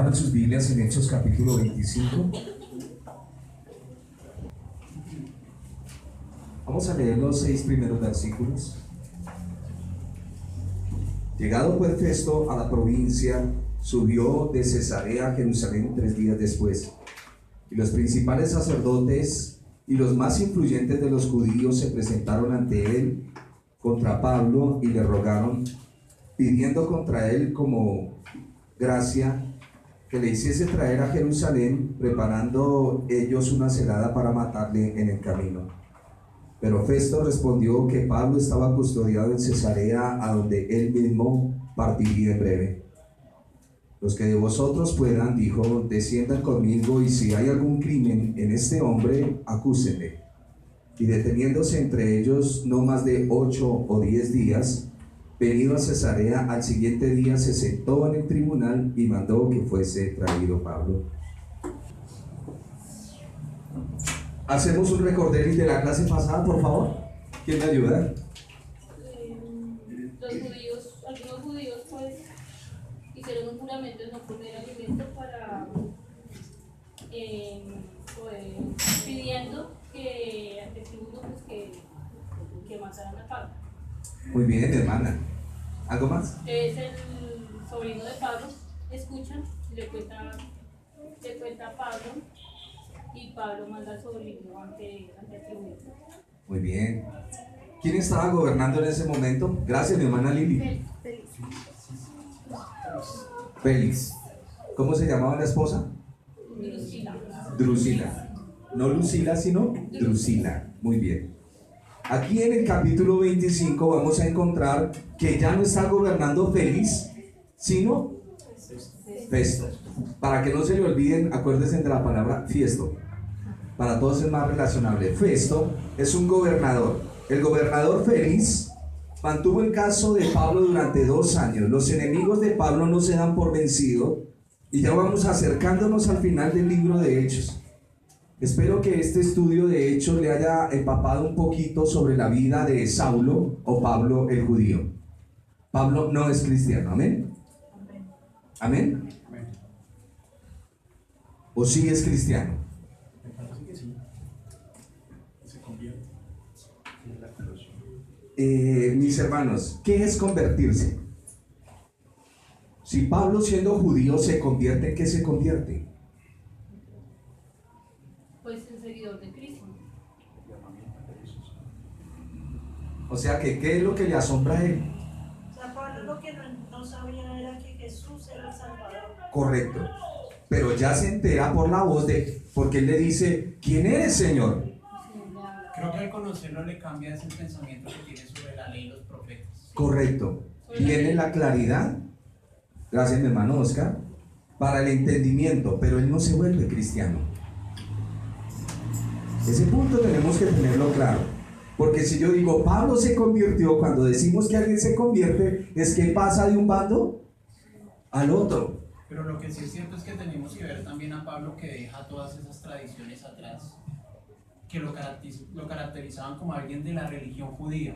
Abran sus Biblias en Hechos capítulo 25. Vamos a leer los 6 primeros versículos. Llegado pues Festo a la provincia, subió de Cesarea a Jerusalén 3 días después. Y los principales sacerdotes y los más influyentes de los judíos se presentaron ante él contra Pablo y le rogaron, pidiendo contra él como gracia que le hiciese traer a Jerusalén, preparando ellos una celada para matarle en el camino. Pero Festo respondió que Pablo estaba custodiado en Cesarea, a donde él mismo partiría en breve. Los que de vosotros puedan, dijo, desciendan conmigo, y si hay algún crimen en este hombre, acúsenle. Y deteniéndose entre ellos no más de 8 o 10 días, venido a Cesarea, al siguiente día se sentó en el tribunal y mandó que fuese traído Pablo. Hacemos un recorderis de la clase pasada, por favor. ¿Quién me ayuda? Algunos judíos pues hicieron un juramento de no comer alimento para pidiendo que ante el tribuno pues que mataran a Pablo. Muy bien, hermana. ¿Algo más? Es el sobrino de Pablo, escuchan, le cuenta a Pablo, y Pablo manda al sobrino ante el tribunal. Muy bien. ¿Quién estaba gobernando en ese momento? Gracias, mi hermana Lili. Félix. ¿Cómo se llamaba la esposa? Drusila. No Lucila, sino Drusila. Muy bien. Aquí en el capítulo 25 vamos a encontrar que ya no está gobernando Félix, sino Festo. Para que no se le olviden, acuérdense de la palabra Fiesto. Para todos es más relacionable. Festo es un gobernador. El gobernador Félix mantuvo el caso de Pablo durante 2 años. Los enemigos de Pablo no se dan por vencido, y ya vamos acercándonos al final del libro de Hechos. Espero que este estudio de Hechos le haya empapado un poquito sobre la vida de Saulo o Pablo el judío. Pablo no es cristiano, ¿amén? ¿Amén? ¿O sí es cristiano? Me parece que sí. Se convierte. Mis hermanos, ¿qué es convertirse? Si Pablo, siendo judío, se convierte, ¿en qué se convierte? Pues en seguidor de Cristo. O sea, que ¿qué es lo que le asombra a él? O sea, Pablo lo que no sabía era que Jesús era el Salvador. Correcto. Pero ya se entera por la voz porque él le dice, ¿quién eres, Señor? Creo que al conocerlo le cambia ese pensamiento que tiene sobre la ley y los profetas. Correcto. Tiene la claridad, gracias mi hermano Oscar, para el entendimiento, pero él no se vuelve cristiano. Ese punto tenemos que tenerlo claro. Porque si yo digo, Pablo se convirtió, cuando decimos que alguien se convierte, es que pasa de un bando al otro. Pero lo que sí es cierto es que tenemos que ver también a Pablo, que deja todas esas tradiciones atrás, que lo caracterizaban como alguien de la religión judía,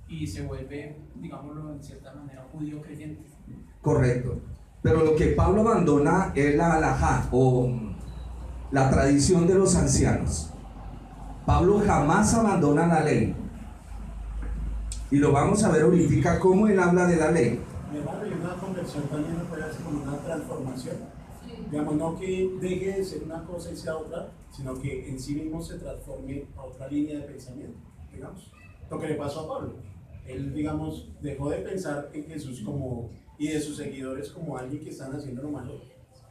y se vuelve, digámoslo en cierta manera, judío creyente. Correcto. Pero lo que Pablo abandona es la halajá, o la tradición de los ancianos. Pablo jamás abandona la ley. Y lo vamos a ver ahorita cómo él habla de la ley. Mi hermano, y una conversión también no puede ser como una transformación. Digamos, no que deje de ser una cosa y sea otra, sino que en sí mismo se transforme a otra línea de pensamiento, digamos. Lo que le pasó a Pablo. Él, digamos, dejó de pensar en Jesús como, y de sus seguidores como alguien que están haciendo lo malo,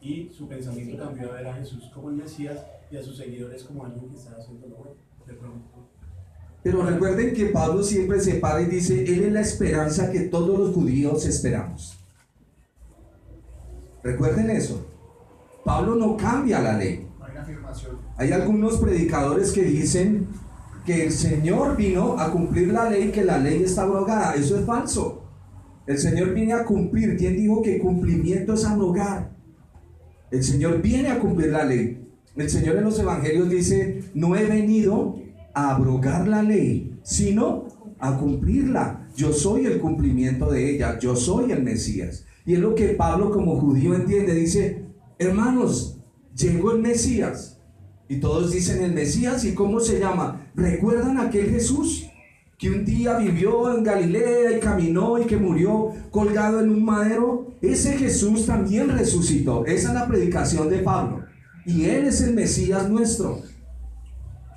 y su pensamiento cambió a ver a Jesús como el Mesías y a sus seguidores como alguien que está haciendo lo bueno, de pronto. Pero recuerden que Pablo siempre se para y dice, él es la esperanza que todos los judíos esperamos. Recuerden eso. Pablo no cambia la ley. Hay una afirmación. Hay algunos predicadores que dicen que el Señor vino a cumplir la ley, que la ley está abrogada. Eso es falso. El Señor viene a cumplir. ¿Quién dijo que cumplimiento es abrogar? El Señor viene a cumplir la ley. El Señor en los evangelios dice, no he venido a abrogar la ley, sino a cumplirla. Yo soy el cumplimiento de ella, yo soy el Mesías. Y es lo que Pablo como judío entiende, dice, hermanos, llegó el Mesías. Y todos dicen el Mesías, ¿y cómo se llama? ¿Recuerdan aquel Jesús que un día vivió en Galilea y caminó y que murió colgado en un madero? Ese Jesús también resucitó. Esa es la predicación de Pablo. Y Él es el Mesías nuestro.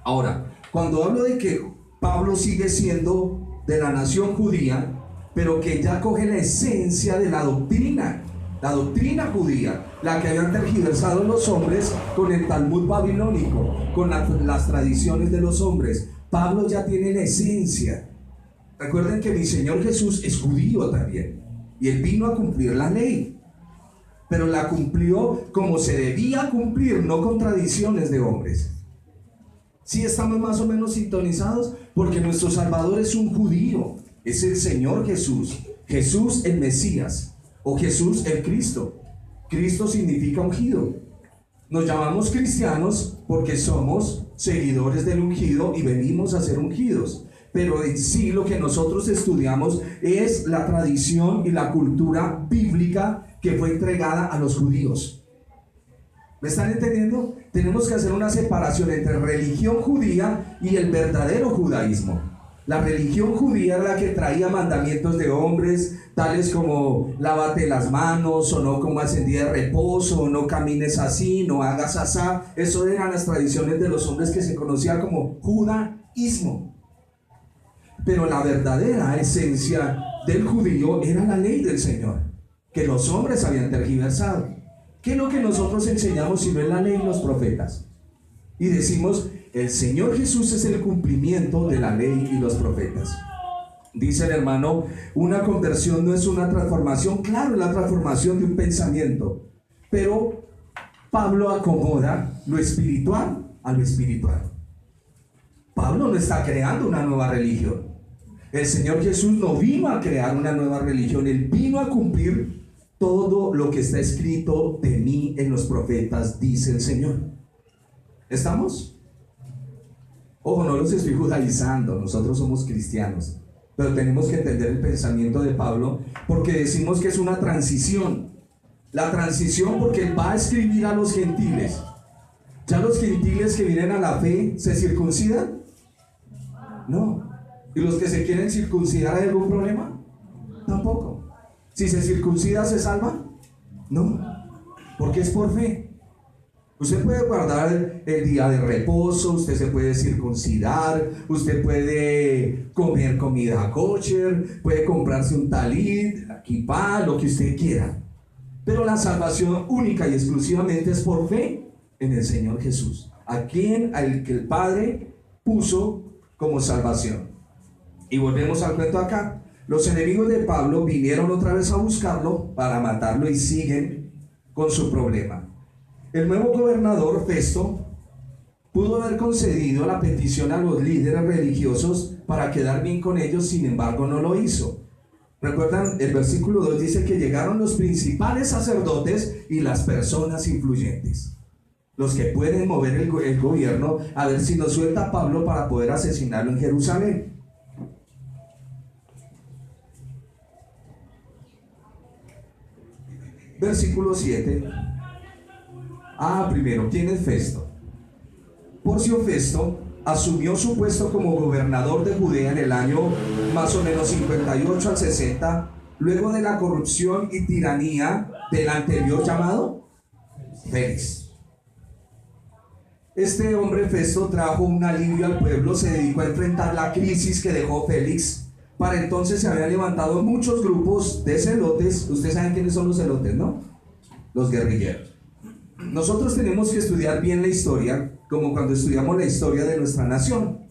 Ahora, cuando hablo de que Pablo sigue siendo de la nación judía, pero que ya coge la esencia de la doctrina judía, la que habían tergiversado los hombres con el Talmud babilónico, con las tradiciones de los hombres. Pablo ya tiene la esencia. Recuerden que mi Señor Jesús es judío también, y Él vino a cumplir la ley, pero la cumplió como se debía cumplir, no con tradiciones de hombres. ¿Sí estamos más o menos sintonizados? Porque nuestro Salvador es un judío, es el Señor Jesús, Jesús el Mesías, o Jesús el Cristo. Cristo significa ungido. Nos llamamos cristianos porque somos seguidores del ungido y venimos a ser ungidos. Pero en sí lo que nosotros estudiamos es la tradición y la cultura bíblica que fue entregada a los judíos. ¿Me están entendiendo? Tenemos que hacer una separación entre religión judía y el verdadero judaísmo. La religión judía era la que traía mandamientos de hombres, tales como lávate las manos, o no comas en día de reposo, o no camines así, no hagas asá. Eso eran las tradiciones de los hombres que se conocía como judaísmo. Pero la verdadera esencia del judío era la ley del Señor, que los hombres habían tergiversado. ¿Qué es lo que nosotros enseñamos si no es la ley y los profetas? Y decimos, el Señor Jesús es el cumplimiento de la ley y los profetas. Dice el hermano, una conversión no es una transformación. Claro, es la transformación de un pensamiento, pero Pablo acomoda lo espiritual a lo espiritual. Pablo no está creando una nueva religión. El Señor Jesús no vino a crear una nueva religión. Él vino a cumplir todo lo que está escrito de mí en los profetas, dice el Señor. ¿Estamos? Ojo, no los estoy judaizando, nosotros somos cristianos, pero tenemos que entender el pensamiento de Pablo, porque decimos que es una transición. La transición porque él va a escribir a los gentiles. ¿Ya los gentiles que vienen a la fe se circuncidan? No. ¿Y los que se quieren circuncidar, hay algún problema? Tampoco. Si se circuncida, ¿se salva? No, porque es por fe. Usted puede guardar el día de reposo, usted se puede circuncidar, usted puede comer comida kosher, puede comprarse un talit, kipá, lo que usted quiera. Pero la salvación única y exclusivamente es por fe en el Señor Jesús, al que el Padre puso como salvación. Y volvemos al cuento acá. Los enemigos de Pablo vinieron otra vez a buscarlo para matarlo y siguen con su problema. El nuevo gobernador Festo pudo haber concedido la petición a los líderes religiosos para quedar bien con ellos, sin embargo no lo hizo. ¿Recuerdan? El versículo 2 dice que llegaron los principales sacerdotes y las personas influyentes, los que pueden mover el gobierno, a ver si nos suelta a Pablo para poder asesinarlo en Jerusalén. Versículo 7. Primero, ¿quién es Festo? Porcio Festo asumió su puesto como gobernador de Judea en el año más o menos 58 al 60, luego de la corrupción y tiranía del anterior llamado Félix. Este hombre Festo trajo un alivio al pueblo, se dedicó a enfrentar la crisis que dejó Félix. Para entonces se habían levantado muchos grupos de celotes. Ustedes saben quiénes son los celotes, ¿no? Los guerrilleros. Nosotros tenemos que estudiar bien la historia, como cuando estudiamos la historia de nuestra nación.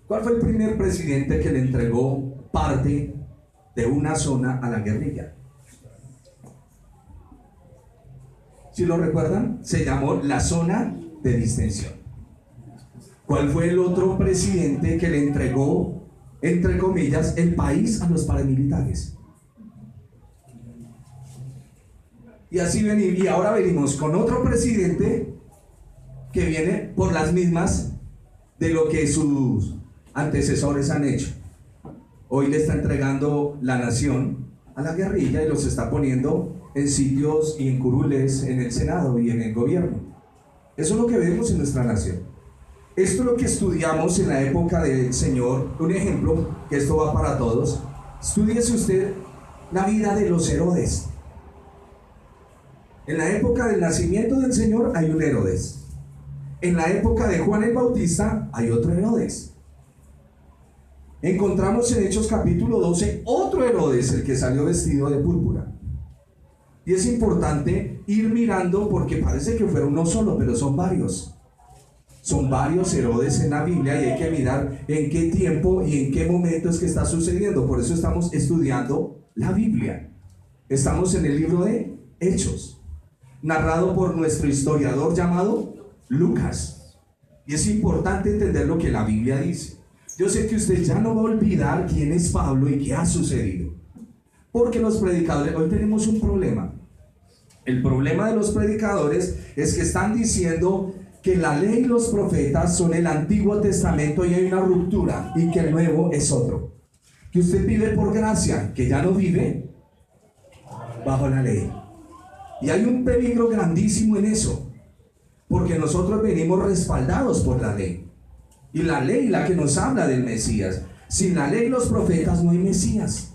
¿Cuál fue el primer presidente que le entregó parte de una zona a la guerrilla? ¿Sí lo recuerdan? Se llamó la zona de distensión. ¿Cuál fue el otro presidente que le entregó, entre comillas, el país a los paramilitares? Y así venimos, y ahora venimos con otro presidente que viene por las mismas de lo que sus antecesores han hecho. Hoy le está entregando la nación a la guerrilla y los está poniendo en sitios y en curules en el Senado y en el gobierno. Eso es lo que vemos en nuestra nación. Esto es lo que estudiamos en la época del Señor. Un ejemplo, que esto va para todos. Estúdiese usted la vida de los Herodes. En la época del nacimiento del Señor hay un Herodes. En la época de Juan el Bautista hay otro Herodes. Encontramos en Hechos capítulo 12 otro Herodes, el que salió vestido de púrpura. Y es importante ir mirando porque parece que fuera uno solo, pero son varios. Son varios Herodes en la Biblia y hay que mirar en qué tiempo y en qué momento es que está sucediendo. Por eso estamos estudiando la Biblia. Estamos en el libro de Hechos, narrado por nuestro historiador llamado Lucas. Y es importante entender lo que la Biblia dice. Yo sé que usted ya no va a olvidar quién es Pablo y qué ha sucedido. Porque los predicadores, hoy tenemos un problema. El problema de los predicadores es que están diciendo que la ley y los profetas son el Antiguo Testamento y hay una ruptura y que el Nuevo es otro. Que usted vive por gracia, que ya no vive bajo la ley. Y hay un peligro grandísimo en eso, porque nosotros venimos respaldados por la ley. Y la ley la que nos habla del Mesías. Sin la ley y los profetas no hay Mesías.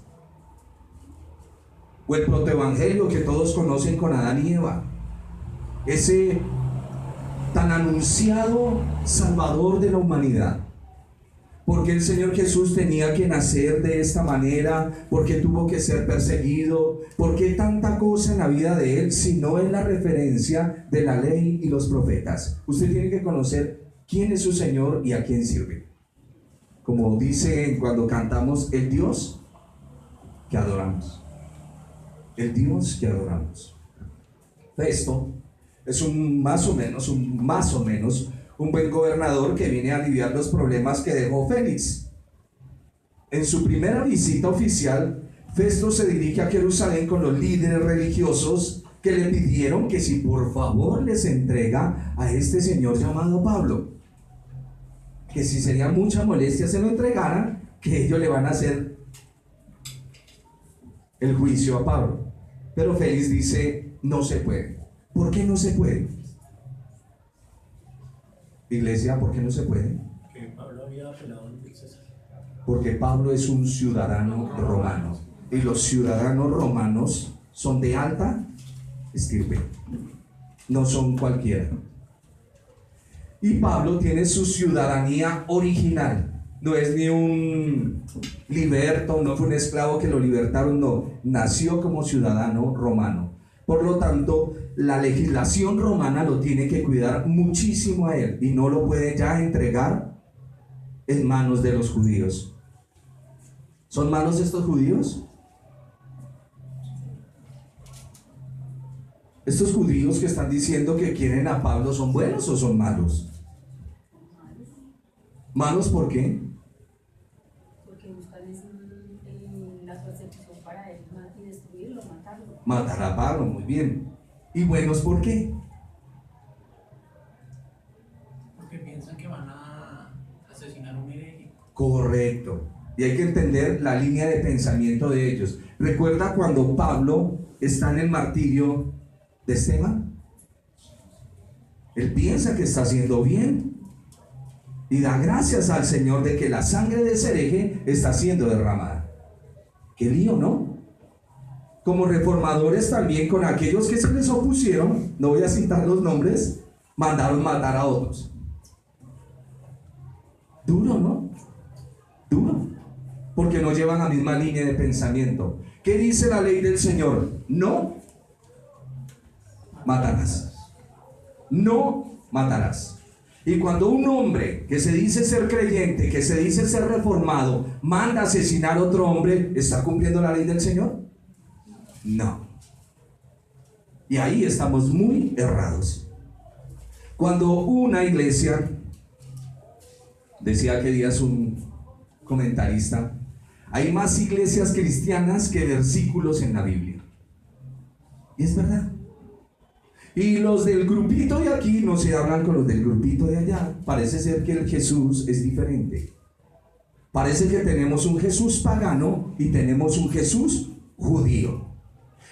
O el protoevangelio que todos conocen con Adán y Eva. Ese tan anunciado Salvador de la humanidad. Porque el Señor Jesús tenía que nacer de esta manera, porque tuvo que ser perseguido, porque tanta cosa en la vida de Él, si no es la referencia de la ley y los profetas. Usted tiene que conocer quién es su Señor y a quién sirve. Como dice cuando cantamos, el Dios que adoramos. El Dios que adoramos. Esto es más o menos un buen gobernador que viene a aliviar los problemas que dejó Félix. En su primera visita oficial, Festo se dirige a Jerusalén con los líderes religiosos que le pidieron que si por favor les entrega a este señor llamado Pablo, que si sería mucha molestia se lo entregaran, que ellos le van a hacer el juicio a Pablo. Pero Félix dice, no se puede. ¿Por qué no se puede? Iglesia, ¿por qué no se puede? Que Pablo había apelado al César. Porque Pablo es un ciudadano romano. Y los ciudadanos romanos son de alta estirpe. No son cualquiera. Y Pablo tiene su ciudadanía original. No es ni un liberto, no fue un esclavo que lo libertaron, no. Nació como ciudadano romano. Por lo tanto, la legislación romana lo tiene que cuidar muchísimo a él y no lo puede ya entregar en manos de los judíos. ¿Son malos estos judíos? ¿Estos judíos que están diciendo que quieren a Pablo son buenos o son malos? ¿Malos por qué? Porque buscan la persecución para él y destruirlo, matarlo. Matar a Pablo, muy bien. ¿Y buenos por qué? Porque piensan que van a asesinar a un hereje. Correcto. Y hay que entender la línea de pensamiento de ellos. ¿Recuerda cuando Pablo está en el martirio de Esteban? Él piensa que está haciendo bien y da gracias al Señor de que la sangre de ese hereje está siendo derramada. Qué lío, ¿no? Como reformadores también, con aquellos que se les opusieron, no voy a citar los nombres, mandaron matar a otros. Duro, ¿no? Duro. Porque no llevan la misma línea de pensamiento. ¿Qué dice la ley del Señor? No matarás. No matarás. Y cuando un hombre que se dice ser creyente, que se dice ser reformado, manda a asesinar a otro hombre, ¿está cumpliendo la ley del Señor? No. Y ahí estamos muy errados. Cuando una iglesia, decía que días un comentarista, hay más iglesias cristianas que versículos en la Biblia. Y es verdad. Y los del grupito de aquí no se hablan con los del grupito de allá. Parece ser que el Jesús es diferente. Parece que tenemos un Jesús pagano y tenemos un Jesús judío.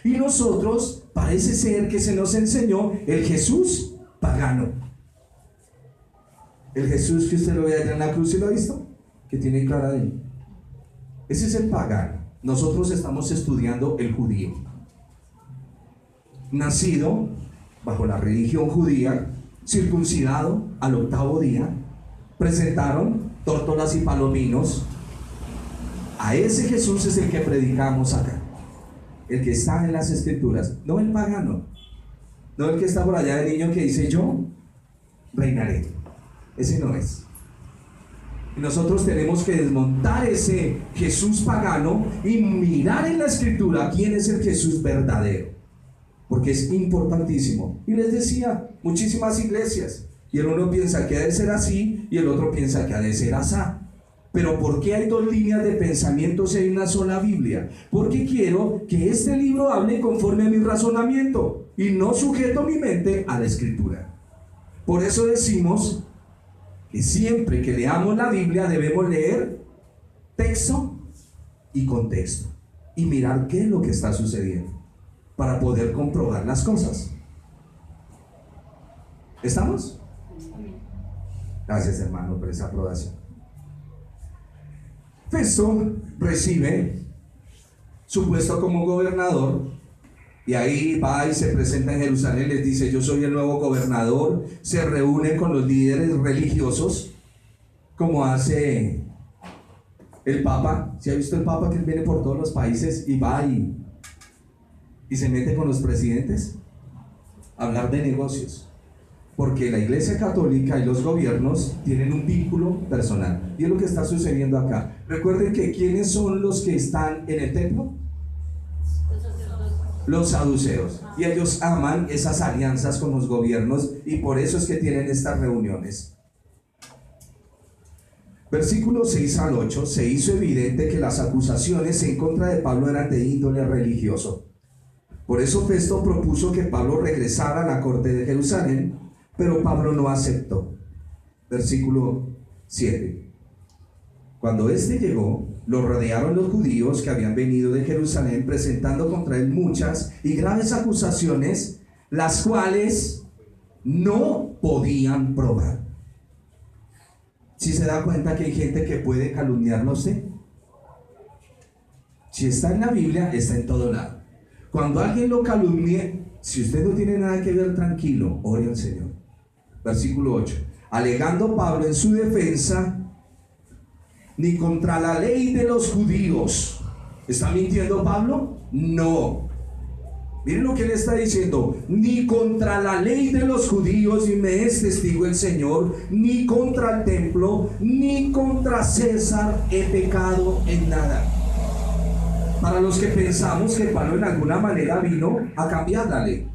Y nosotros parece ser que se nos enseñó el Jesús pagano. El Jesús que usted lo ve allá en la cruz, ¿sí lo ha visto? Que tiene cara de él. Ese es el pagano. Nosotros estamos estudiando el judío. Nacido bajo la religión judía, circuncidado al 8º día, presentaron tórtolas y palominos. A ese Jesús es el que predicamos acá, el que está en las escrituras, no el pagano, no el que está por allá de niño que dice yo reinaré. Ese no es. Y nosotros tenemos que desmontar ese Jesús pagano y mirar en la escritura quién es el Jesús verdadero, porque es importantísimo. Y les decía, muchísimas iglesias, y el uno piensa que ha de ser así y el otro piensa que ha de ser asá. Pero ¿por qué hay 2 líneas de pensamiento si hay una sola Biblia? Porque quiero que este libro hable conforme a mi razonamiento y no sujeto mi mente a la escritura. Por eso decimos que siempre que leamos la Biblia debemos leer texto y contexto y mirar qué es lo que está sucediendo para poder comprobar las cosas. ¿Estamos? Gracias, hermano, por esa aprobación. Festo recibe su puesto como gobernador y ahí va y se presenta en Jerusalén, les dice yo soy el nuevo gobernador, se reúne con los líderes religiosos como hace el Papa. ¿Se ha visto el Papa que él viene por todos los países y va y se mete con los presidentes a hablar de negocios? Porque la Iglesia Católica y los gobiernos tienen un vínculo personal. Y es lo que está sucediendo acá. Recuerden que ¿quiénes son los que están en el templo? Los saduceos. Y ellos aman esas alianzas con los gobiernos y por eso es que tienen estas reuniones. Versículos 6 al 8. Se hizo evidente que las acusaciones en contra de Pablo eran de índole religioso. Por eso Festo propuso que Pablo regresara a la corte de Jerusalén, pero Pablo no aceptó. Versículo 7. Cuando éste llegó, lo rodearon los judíos que habían venido de Jerusalén, presentando contra él muchas y graves acusaciones, las cuales no podían probar. ¿Sí se da cuenta que hay gente que puede calumniarlo a usted? Si está en la Biblia, está en todo lado. Cuando alguien lo calumnie, si usted no tiene nada que ver, tranquilo, ore al Señor. Versículo 8. Alegando Pablo en su defensa, ni contra la ley de los judíos. ¿Está mintiendo Pablo? No. Miren lo que él está diciendo. Ni contra la ley de los judíos, y me es testigo el Señor, ni contra el templo, ni contra César he pecado en nada. Para los que pensamos que Pablo en alguna manera vino a cambiar la ley,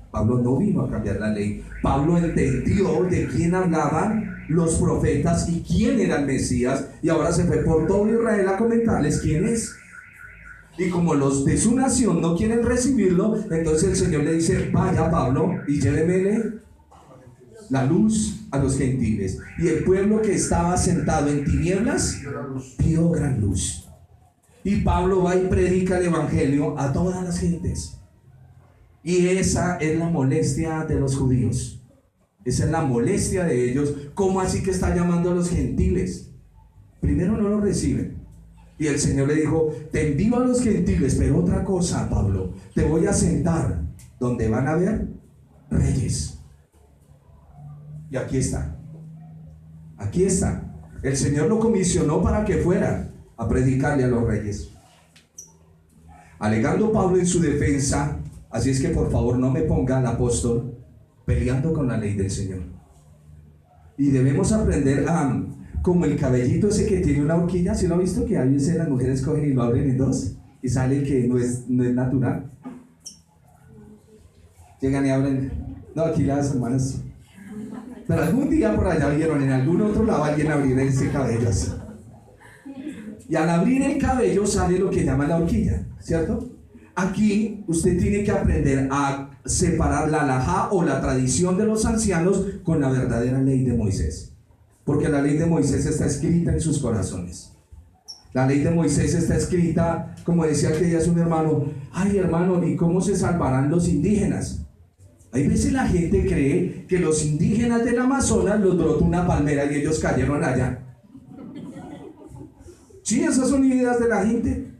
Pablo no vino a cambiar la ley. Pablo entendió de quién hablaban los profetas y quién era el Mesías, y ahora se fue por todo Israel a comentarles quién es. Y como los de su nación no quieren recibirlo, entonces el Señor le dice: vaya Pablo y llévemele la luz a los gentiles. Y el pueblo que estaba sentado en tinieblas vio gran luz. Y Pablo va y predica el evangelio a todas las gentes. Y esa es la molestia de los judíos. Esa es la molestia de ellos. ¿Cómo así que está llamando a los gentiles? Primero no lo reciben. Y el Señor le dijo: te envío a los gentiles, pero otra cosa, Pablo, te voy a sentar donde van a haber reyes. Y aquí está. Aquí está. El Señor lo comisionó para que fuera a predicarle a los reyes. Alegando Pablo en su defensa, así es que por favor no me ponga al apóstol peleando con la ley del Señor. Y debemos aprender a, como el cabellito ese que tiene una horquilla. ¿Sí lo ha visto? Que a veces las mujeres cogen y lo abren en dos y sale que no es natural. Llegan y abren. No, aquí las hermanas. Pero algún día por allá vieron en algún otro lado alguien abrir ese cabello así. Y al abrir el cabello sale lo que llaman la horquilla, ¿cierto? Aquí usted tiene que aprender a separar la halajá o la tradición de los ancianos con la verdadera ley de Moisés, porque la ley de Moisés está escrita en sus corazones. La ley de Moisés está escrita, como decía que ella es un hermano, ay hermano, ¿y cómo se salvarán los indígenas? Hay veces la gente cree que los indígenas del Amazonas los brotó una palmera y ellos cayeron allá. Sí, esas son ideas de la gente.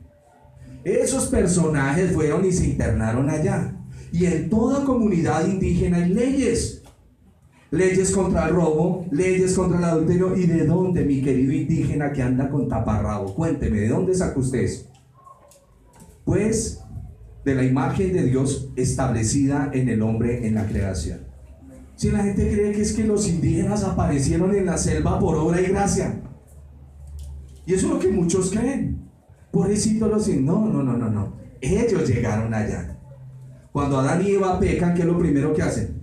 Esos personajes fueron y se internaron allá. Y en toda comunidad indígena hay leyes. Leyes contra el robo, leyes contra el adulterio. ¿Y de dónde, mi querido indígena que anda con taparrabo? Cuénteme, ¿de dónde sacó usted eso? Pues de la imagen de Dios establecida en el hombre en la creación. Si la gente cree que es que los indígenas aparecieron en la selva por obra y gracia. Y eso es lo que muchos creen. Pobrecitos los indígenas. No. Ellos llegaron allá. Cuando Adán y Eva pecan, ¿qué es lo primero que hacen?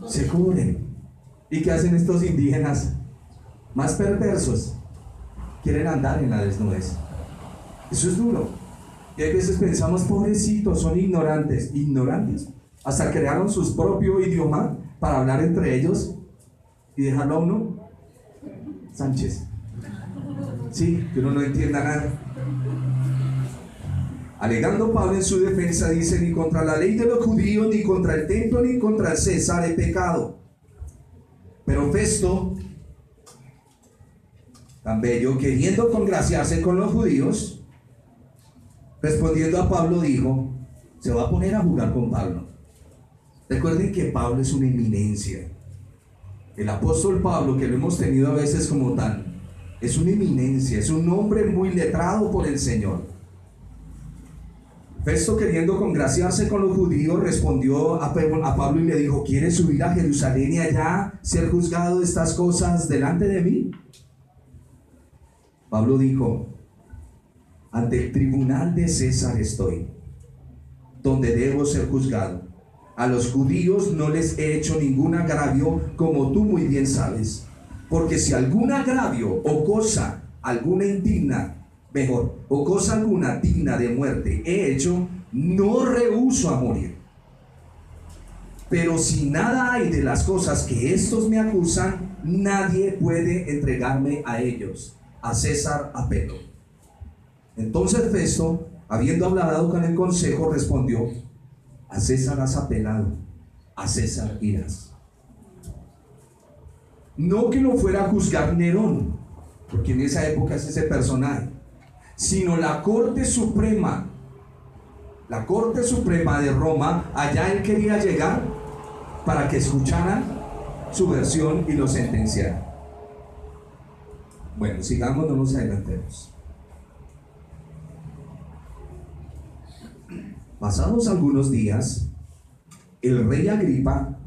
Se cubren. ¿Y qué hacen estos indígenas más perversos? Quieren andar en la desnudez. Eso es duro. Y a veces pensamos, pobrecitos, son ignorantes. Ignorantes. Hasta crearon su propio idioma para hablar entre ellos y dejarlo a uno Sánchez. Sí, que uno no entienda nada. Alegando Pablo en su defensa, dice: ni contra la ley de los judíos, ni contra el templo, ni contra el César he pecado. Pero Festo, tan bello, queriendo congraciarse con los judíos, respondiendo a Pablo, dijo: se va a poner a jugar con Pablo. Recuerden que Pablo es una eminencia. El apóstol Pablo, que lo hemos tenido a veces como tal, es una eminencia, es un hombre muy letrado por el Señor. Festo, queriendo congraciarse con los judíos, respondió a Pablo y le dijo: ¿quieres subir a Jerusalén y allá ser juzgado de estas cosas delante de mí? Pablo dijo: ante el tribunal de César estoy, donde debo ser juzgado. A los judíos no les he hecho ningún agravio, como tú muy bien sabes. Porque si algún agravio o cosa alguna indigna, o cosa alguna digna de muerte he hecho, no rehúso a morir. Pero si nada hay de las cosas que estos me acusan, nadie puede entregarme a ellos. A César apelo. Entonces Festo, habiendo hablado con el consejo, respondió: a César has apelado, a César irás. No que lo fuera a juzgar Nerón, porque en esa época es ese personaje, sino la Corte Suprema de Roma. Allá él quería llegar para que escucharan su versión y lo sentenciaran. Bueno, sigamos, no nos adelantemos. Pasados algunos días, el rey Agripa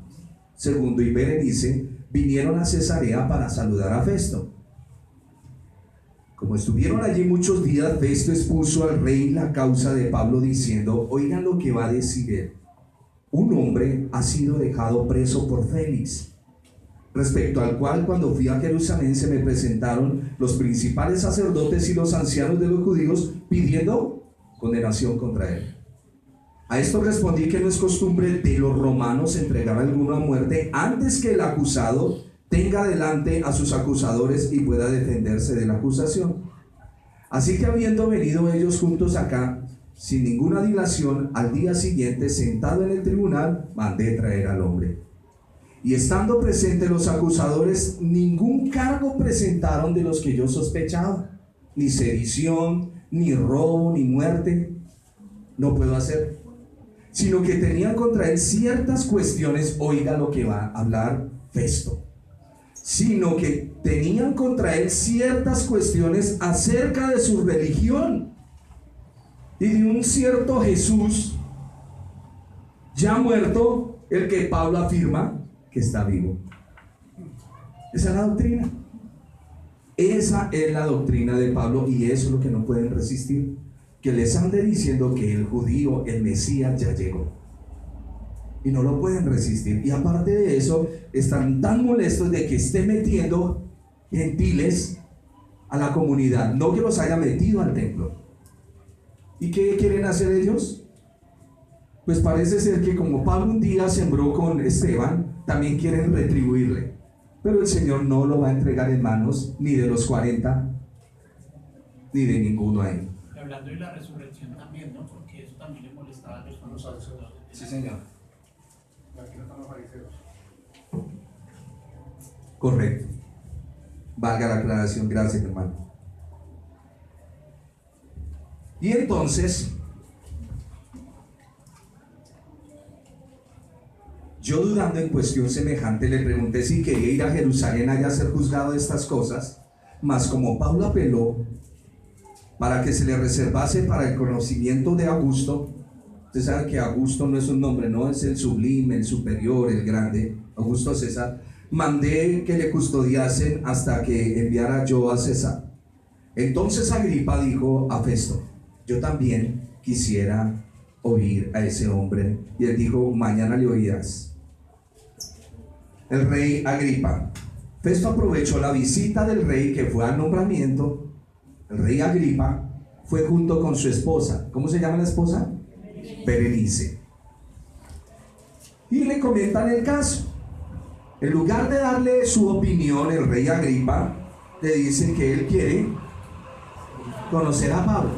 II y Berenice vinieron a Cesarea para saludar a Festo. Como estuvieron allí muchos días, Festo expuso al rey la causa de Pablo, diciendo: oigan lo que va a decir él. Un hombre ha sido dejado preso por Félix, respecto al cual, cuando fui a Jerusalén, se me presentaron los principales sacerdotes y los ancianos de los judíos pidiendo condenación contra él. A esto respondí que no es costumbre de los romanos entregar a alguno a muerte antes que el acusado tenga delante a sus acusadores y pueda defenderse de la acusación. Así que, habiendo venido ellos juntos acá, sin ninguna dilación, al día siguiente, sentado en el tribunal, mandé traer al hombre. Y estando presentes los acusadores, ningún cargo presentaron de los que yo sospechaba, ni sedición, ni robo, ni muerte. No puedo hacer, sino que tenían contra él ciertas cuestiones. Oiga lo que va a hablar Festo. Sino que tenían contra él ciertas cuestiones acerca de su religión y de un cierto Jesús ya muerto, el que Pablo afirma que está vivo. Esa es la doctrina. Esa es la doctrina de Pablo, y eso es lo que no pueden resistir. Que les ande diciendo que el judío, el Mesías, ya llegó. Y no lo pueden resistir. Y aparte de eso, están tan molestos de que esté metiendo gentiles a la comunidad, no que los haya metido al templo. ¿Y qué quieren hacer ellos? Pues parece ser que como Pablo un día sembró con Esteban, también quieren retribuirle. Pero el Señor no lo va a entregar en manos ni de los 40 ni de ninguno ahí. Y hablando de la resurrección también, ¿no? Porque eso también le molestaba a los sacerdotes. Sí, señor. Aquí no están los fariseos. Correcto. Valga la aclaración, gracias, hermano. Y entonces, yo dudando en cuestión semejante le pregunté si quería ir a Jerusalén allá a ser juzgado de estas cosas, mas como Pablo apeló para que se le reservase para el conocimiento de Augusto. Usted sabe que Augusto no es un nombre, no es el sublime, el superior, el grande, Augusto César. Mandé que le custodiasen hasta que enviara yo a César. Entonces Agripa dijo a Festo: yo también quisiera oír a ese hombre. Y él dijo: mañana le oirás. El rey Agripa. Festo aprovechó la visita del rey, que fue al nombramiento. El rey Agripa fue junto con su esposa. ¿Cómo se llama la esposa? Berenice. Y le comentan el caso. En lugar de darle su opinión, el rey Agripa le dice que él quiere conocer a Pablo.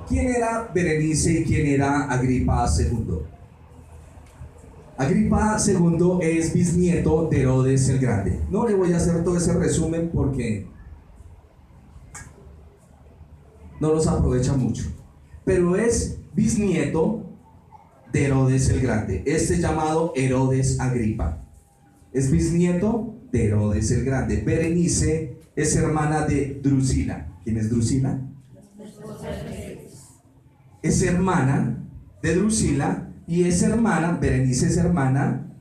¿Quién era Berenice y quién era Agripa II? Agripa II es bisnieto de Herodes el Grande. No le voy a hacer todo ese resumen porque no los aprovecha mucho, pero es bisnieto de Herodes el Grande, este llamado Herodes Agripa. Es bisnieto de Herodes el Grande. Berenice es hermana de Drusila. ¿Quién es Drusila? Es hermana de Drusila y es hermana, Berenice es hermana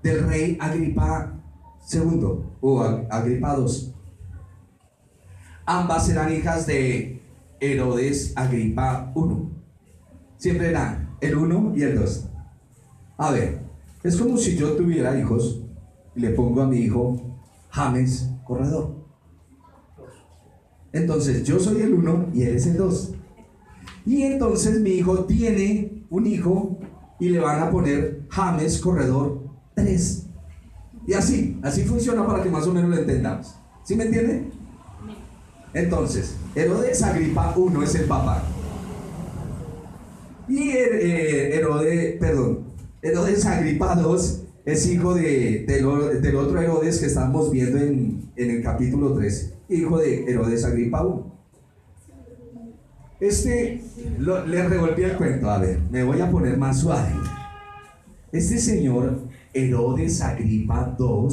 del rey Agripa II o Agripa II. Ambas eran hijas de Herodes Agripa I. Siempre eran el 1 y el 2. A ver, es como si yo tuviera hijos y le pongo a mi hijo James Corredor. Entonces yo soy el 1 y él es el 2. Y entonces mi hijo tiene un hijo y le van a poner James Corredor 3. Y así funciona para que más o menos lo entendamos. ¿Sí me entienden? Entonces, Herodes Agripa I es el papá. Y Herodes Agripa II es hijo del otro Herodes que estamos viendo en el capítulo 13, hijo de Herodes Agripa I. Le revolví el cuento, a ver, me voy a poner más suave. Este señor Herodes Agripa II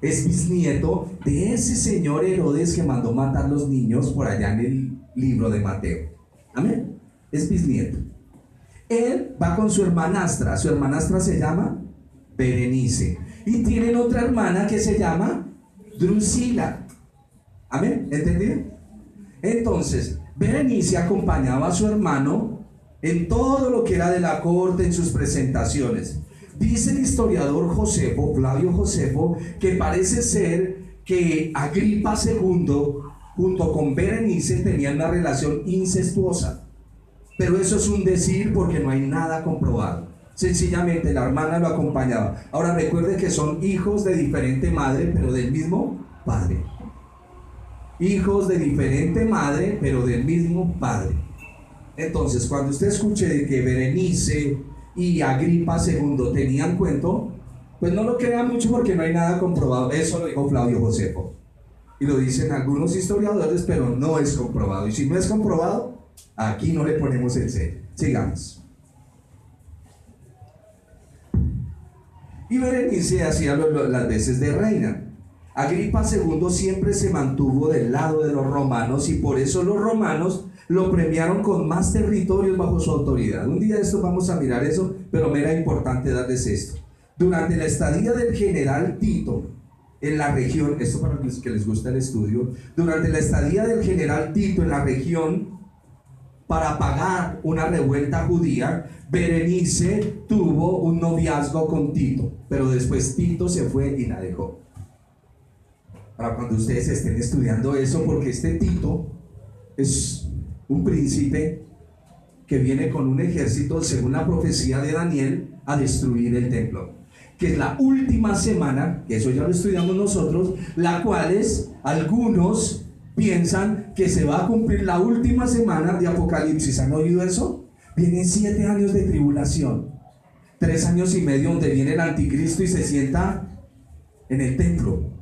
es bisnieto de ese señor Herodes que mandó matar los niños por allá en el libro de Mateo. Amén. Es bisnieto. Él va con su hermanastra se llama Berenice, y tienen otra hermana que se llama Drusila. Amén, ¿entendido? Entonces, Berenice acompañaba a su hermano en todo lo que era de la corte, en sus presentaciones. Dice el historiador Josefo, Flavio Josefo, que parece ser que Agripa II junto con Berenice tenían una relación incestuosa. Pero eso es un decir porque no hay nada comprobado. Sencillamente la hermana lo acompañaba. Ahora recuerde que son hijos de diferente madre, pero del mismo padre. Hijos de diferente madre, pero del mismo padre. Entonces, cuando usted escuche de que Berenice y Agripa II tenían cuento, pues no lo crea mucho porque no hay nada comprobado. Eso lo dijo Flavio Josefo. Y lo dicen algunos historiadores, pero no es comprobado. Y si no es comprobado, aquí no le ponemos el sello. Sigamos. Y Berenice hacía las veces de reina. Agripa II siempre se mantuvo del lado de los romanos y por eso los romanos lo premiaron con más territorios bajo su autoridad. Un día de esto vamos a mirar eso, pero me era importante darles esto. Durante la estadía del general Tito en la región, esto para los que les gusta el estudio, durante la estadía del general Tito en la región, para pagar una revuelta judía, Berenice tuvo un noviazgo con Tito, pero después Tito se fue y la dejó. Para cuando ustedes estén estudiando eso, porque este Tito es un príncipe que viene con un ejército, según la profecía de Daniel, a destruir el templo. que es la última semana, que eso ya lo estudiamos nosotros, la cuales algunos piensan que se va a cumplir la última semana de Apocalipsis. ¿Han oído eso? Vienen 7 años de tribulación, 3 años y medio donde viene el anticristo y se sienta en el templo.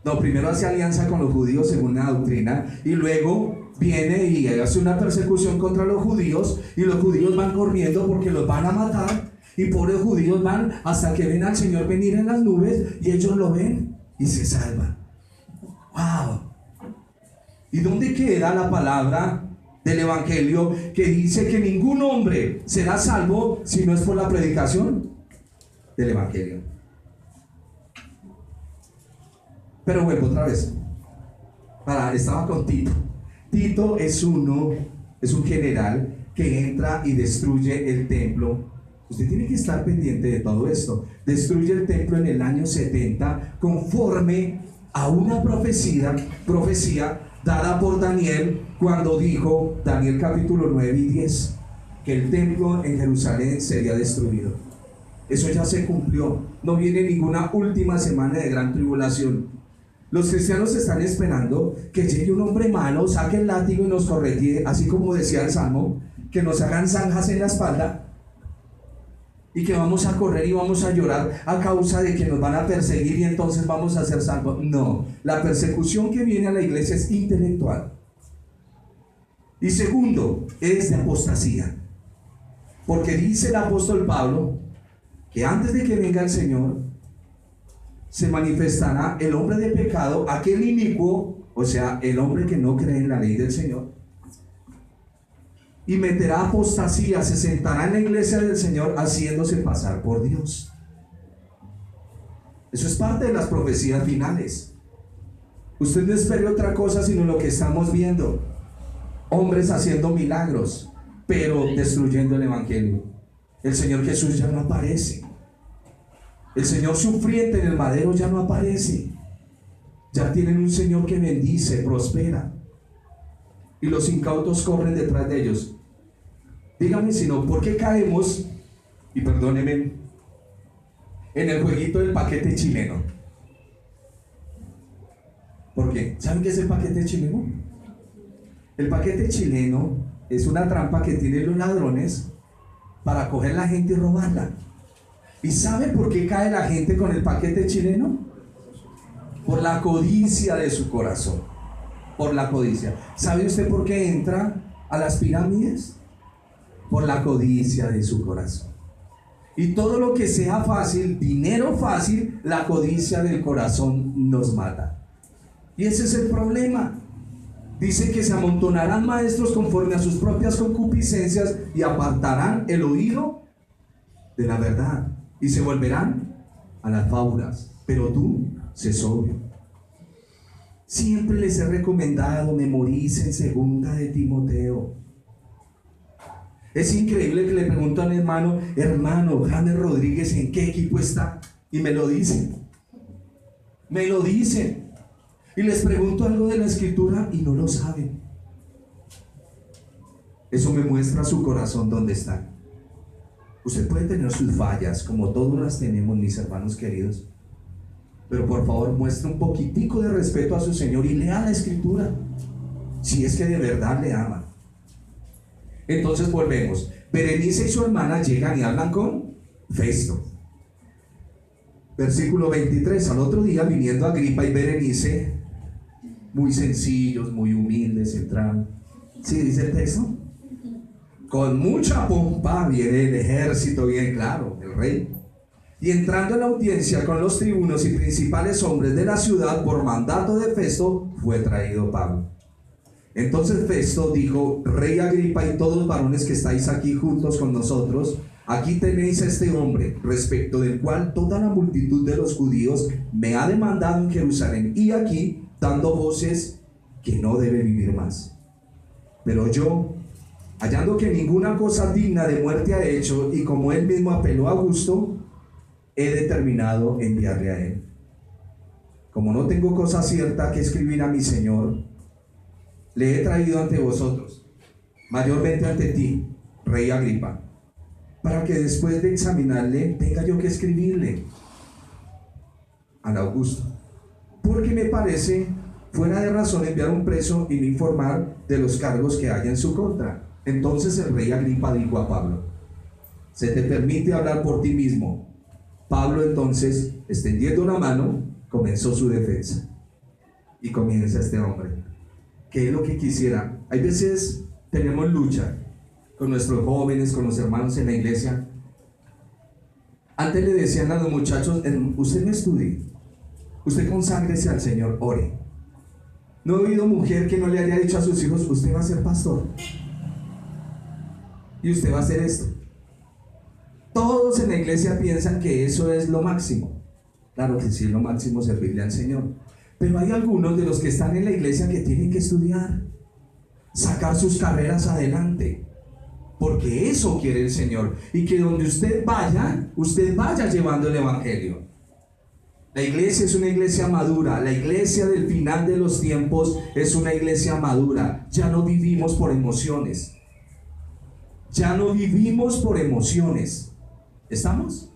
No, primero hace alianza con los judíos según la doctrina, y luego viene y hace una persecución contra los judíos, y los judíos van corriendo porque los van a matar, y pobres judíos van hasta que ven al Señor venir en las nubes, y ellos lo ven y se salvan. ¡Wow! ¿Y dónde queda la palabra del Evangelio que dice que ningún hombre será salvo si no es por la predicación del Evangelio? Pero vuelvo otra vez. Estaba con Tito. Tito es un general que entra y destruye el templo. Usted tiene que estar pendiente de todo esto. Destruye el templo en el año 70 conforme a una profecía dada por Daniel cuando dijo, Daniel capítulo 9 y 10, que el templo en Jerusalén sería destruido. Eso ya se cumplió. No viene ninguna última semana de gran tribulación. Los cristianos están esperando que llegue un hombre malo, saque el látigo y nos corretee, así como decía el Salmo, que nos hagan zanjas en la espalda y que vamos a correr y vamos a llorar a causa de que nos van a perseguir y entonces vamos a ser salvos. No, la persecución que viene a la iglesia es intelectual. Y segundo, es de apostasía. Porque dice el apóstol Pablo que antes de que venga el Señor, se manifestará el hombre de pecado, aquel inicuo, o sea, el hombre que no cree en la ley del Señor, y meterá apostasía, se sentará en la iglesia del Señor haciéndose pasar por Dios. Eso es parte de las profecías finales. Usted no espere otra cosa sino lo que estamos viendo: hombres haciendo milagros, pero destruyendo el Evangelio. El Señor Jesús ya no aparece. El Señor sufriente en el madero ya no aparece. Ya tienen un Señor que bendice, prospera, y los incautos corren detrás de ellos. Dígame si no, ¿por qué caemos, y perdónenme, en el jueguito del paquete chileno? ¿Por qué? ¿Saben qué es el paquete chileno? El paquete chileno es una trampa que tienen los ladrones para coger la gente y robarla. ¿Y sabe por qué cae la gente con el paquete chileno? Por la codicia de su corazón. Por la codicia. ¿Sabe usted por qué entra a las pirámides? Por la codicia de su corazón. Y todo lo que sea fácil, dinero fácil, la codicia del corazón nos mata. Y ese es el problema. Dice que se amontonarán maestros conforme a sus propias concupiscencias y apartarán el oído de la verdad y se volverán a las fábulas. Pero tú, sé sobrio. Siempre les he recomendado, memoricen 2 de Timoteo. Es increíble que le pregunto a mi hermano James Rodríguez, ¿en qué equipo está? Y me lo dicen. Me lo dicen. Y les pregunto algo de la escritura y no lo saben. Eso me muestra su corazón donde está. Usted puede tener sus fallas, como todos las tenemos, mis hermanos queridos, pero por favor muestre un poquitico de respeto a su Señor y lea la escritura, si es que de verdad le ama. Entonces volvemos. Berenice y su hermana llegan y hablan con Festo. Versículo 23. Al otro día, viniendo Agripa y Berenice, muy sencillos, muy humildes, entraron. ¿Sí dice el texto? Con mucha pompa viene el ejército, bien claro, el rey. Y entrando en la audiencia con los tribunos y principales hombres de la ciudad, por mandato de Festo, fue traído Pablo. Entonces Festo dijo: Rey Agripa y todos los varones que estáis aquí juntos con nosotros, aquí tenéis a este hombre, respecto del cual toda la multitud de los judíos me ha demandado en Jerusalén, y aquí dando voces que no debe vivir más. Pero yo, hallando que ninguna cosa digna de muerte ha hecho, y como él mismo apeló a gusto, he determinado enviarle a él. Como no tengo cosa cierta que escribir a mi Señor, le he traído ante vosotros, mayormente ante ti, Rey Agripa, para que después de examinarle tenga yo que escribirle al Augusto, porque me parece fuera de razón enviar un preso y no informar de los cargos que haya en su contra. Entonces el rey Agripa dijo a Pablo: se te permite hablar por ti mismo. Pablo entonces, extendiendo la mano, comenzó su defensa. Y comienza este hombre, que es lo que quisiera. Hay veces tenemos lucha con nuestros jóvenes, con los hermanos en la iglesia. Antes le decían a los muchachos: usted no estudie, usted conságrese al Señor, ore. No he oído mujer que no le haya dicho a sus hijos: usted va a ser pastor y usted va a hacer esto. Todos en la iglesia piensan que eso es lo máximo. Claro que sí, es lo máximo servirle al Señor. Pero hay algunos de los que están en la iglesia que tienen que estudiar, sacar sus carreras adelante, porque eso quiere el Señor. Y que donde usted vaya llevando el evangelio. La iglesia es una iglesia madura. La iglesia del final de los tiempos es una iglesia madura. Ya no vivimos por emociones. Ya no vivimos por emociones. ¿Estamos?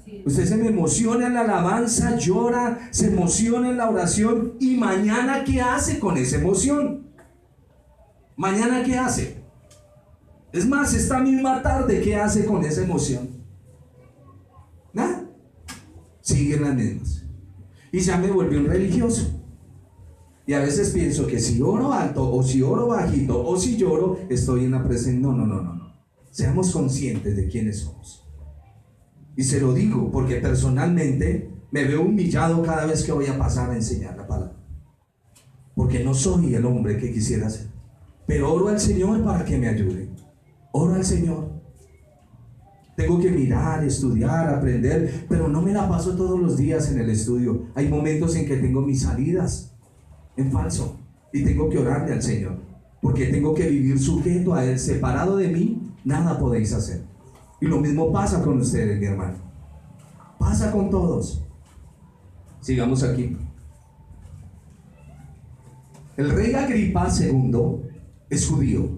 Sí. Usted se me emociona en la alabanza, llora, se emociona en la oración, y mañana ¿qué hace con esa emoción? Mañana ¿qué hace? Es más, esta misma tarde ¿qué hace con esa emoción? Nada. Siguen las mismas. Y ya me volví un religioso. Y a veces pienso que si oro alto, o si oro bajito, o si lloro, estoy en la presencia. No. Seamos conscientes de quiénes somos. Y se lo digo porque personalmente me veo humillado cada vez que voy a pasar a enseñar la palabra, porque no soy el hombre que quisiera ser. Pero oro al Señor para que me ayude. Oro al Señor. Tengo que mirar, estudiar, aprender, pero no me la paso todos los días en el estudio. Hay momentos en que tengo mis salidas en falso y tengo que orarle al Señor, porque tengo que vivir sujeto a Él. Separado de mí, nada podéis hacer. Y lo mismo pasa con ustedes, mi hermano. Pasa con todos. Sigamos aquí. El rey Agripa II es judío,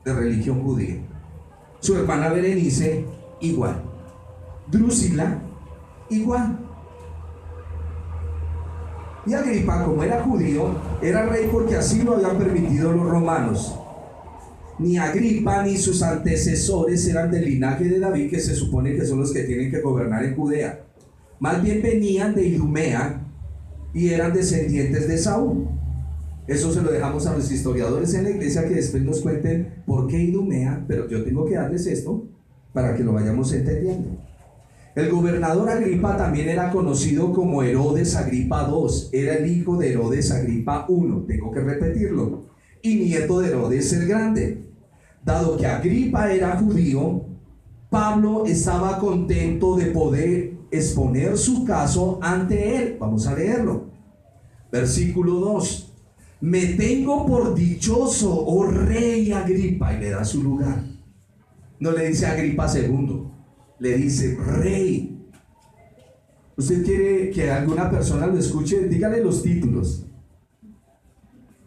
de religión judía. Su hermana Berenice, igual. Drusila, igual. Y Agripa, como era judío, era rey porque así lo habían permitido los romanos. Ni Agripa ni sus antecesores eran del linaje de David, que se supone que son los que tienen que gobernar en Judea. Más bien venían de Idumea y eran descendientes de Saúl. Eso se lo dejamos a los historiadores en la iglesia, que después nos cuenten por qué Idumea, pero yo tengo que darles esto para que lo vayamos entendiendo. El gobernador Agripa también era conocido como Herodes Agripa II. Era el hijo de Herodes Agripa I, tengo que repetirlo, y nieto de Herodes el Grande. Dado que Agripa era judío, Pablo estaba contento de poder exponer su caso ante él. Vamos a leerlo. Versículo 2. Me tengo por dichoso, oh rey Agripa, y le da su lugar. No le dice Agripa II, le dice rey. Usted quiere que alguna persona lo escuche, dígale los títulos.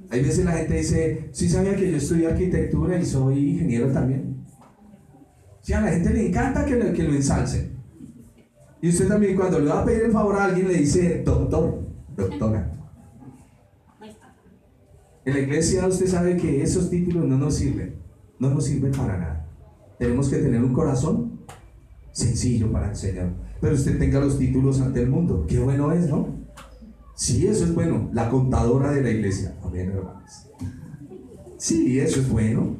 Hay veces la gente dice: sí, sabía que yo estudié arquitectura y soy ingeniero también. Sí, a la gente le encanta que lo ensalcen. Y usted también, cuando le va a pedir el favor a alguien, le dice doctor, doctora. En la iglesia usted sabe que esos títulos no nos sirven para nada. Tenemos que tener un corazón sencillo para el Señor. Pero usted tenga los títulos ante el mundo. Qué bueno es, ¿no? Sí, eso es bueno. La contadora de la iglesia. Amén, hermanos. Sí, eso es bueno.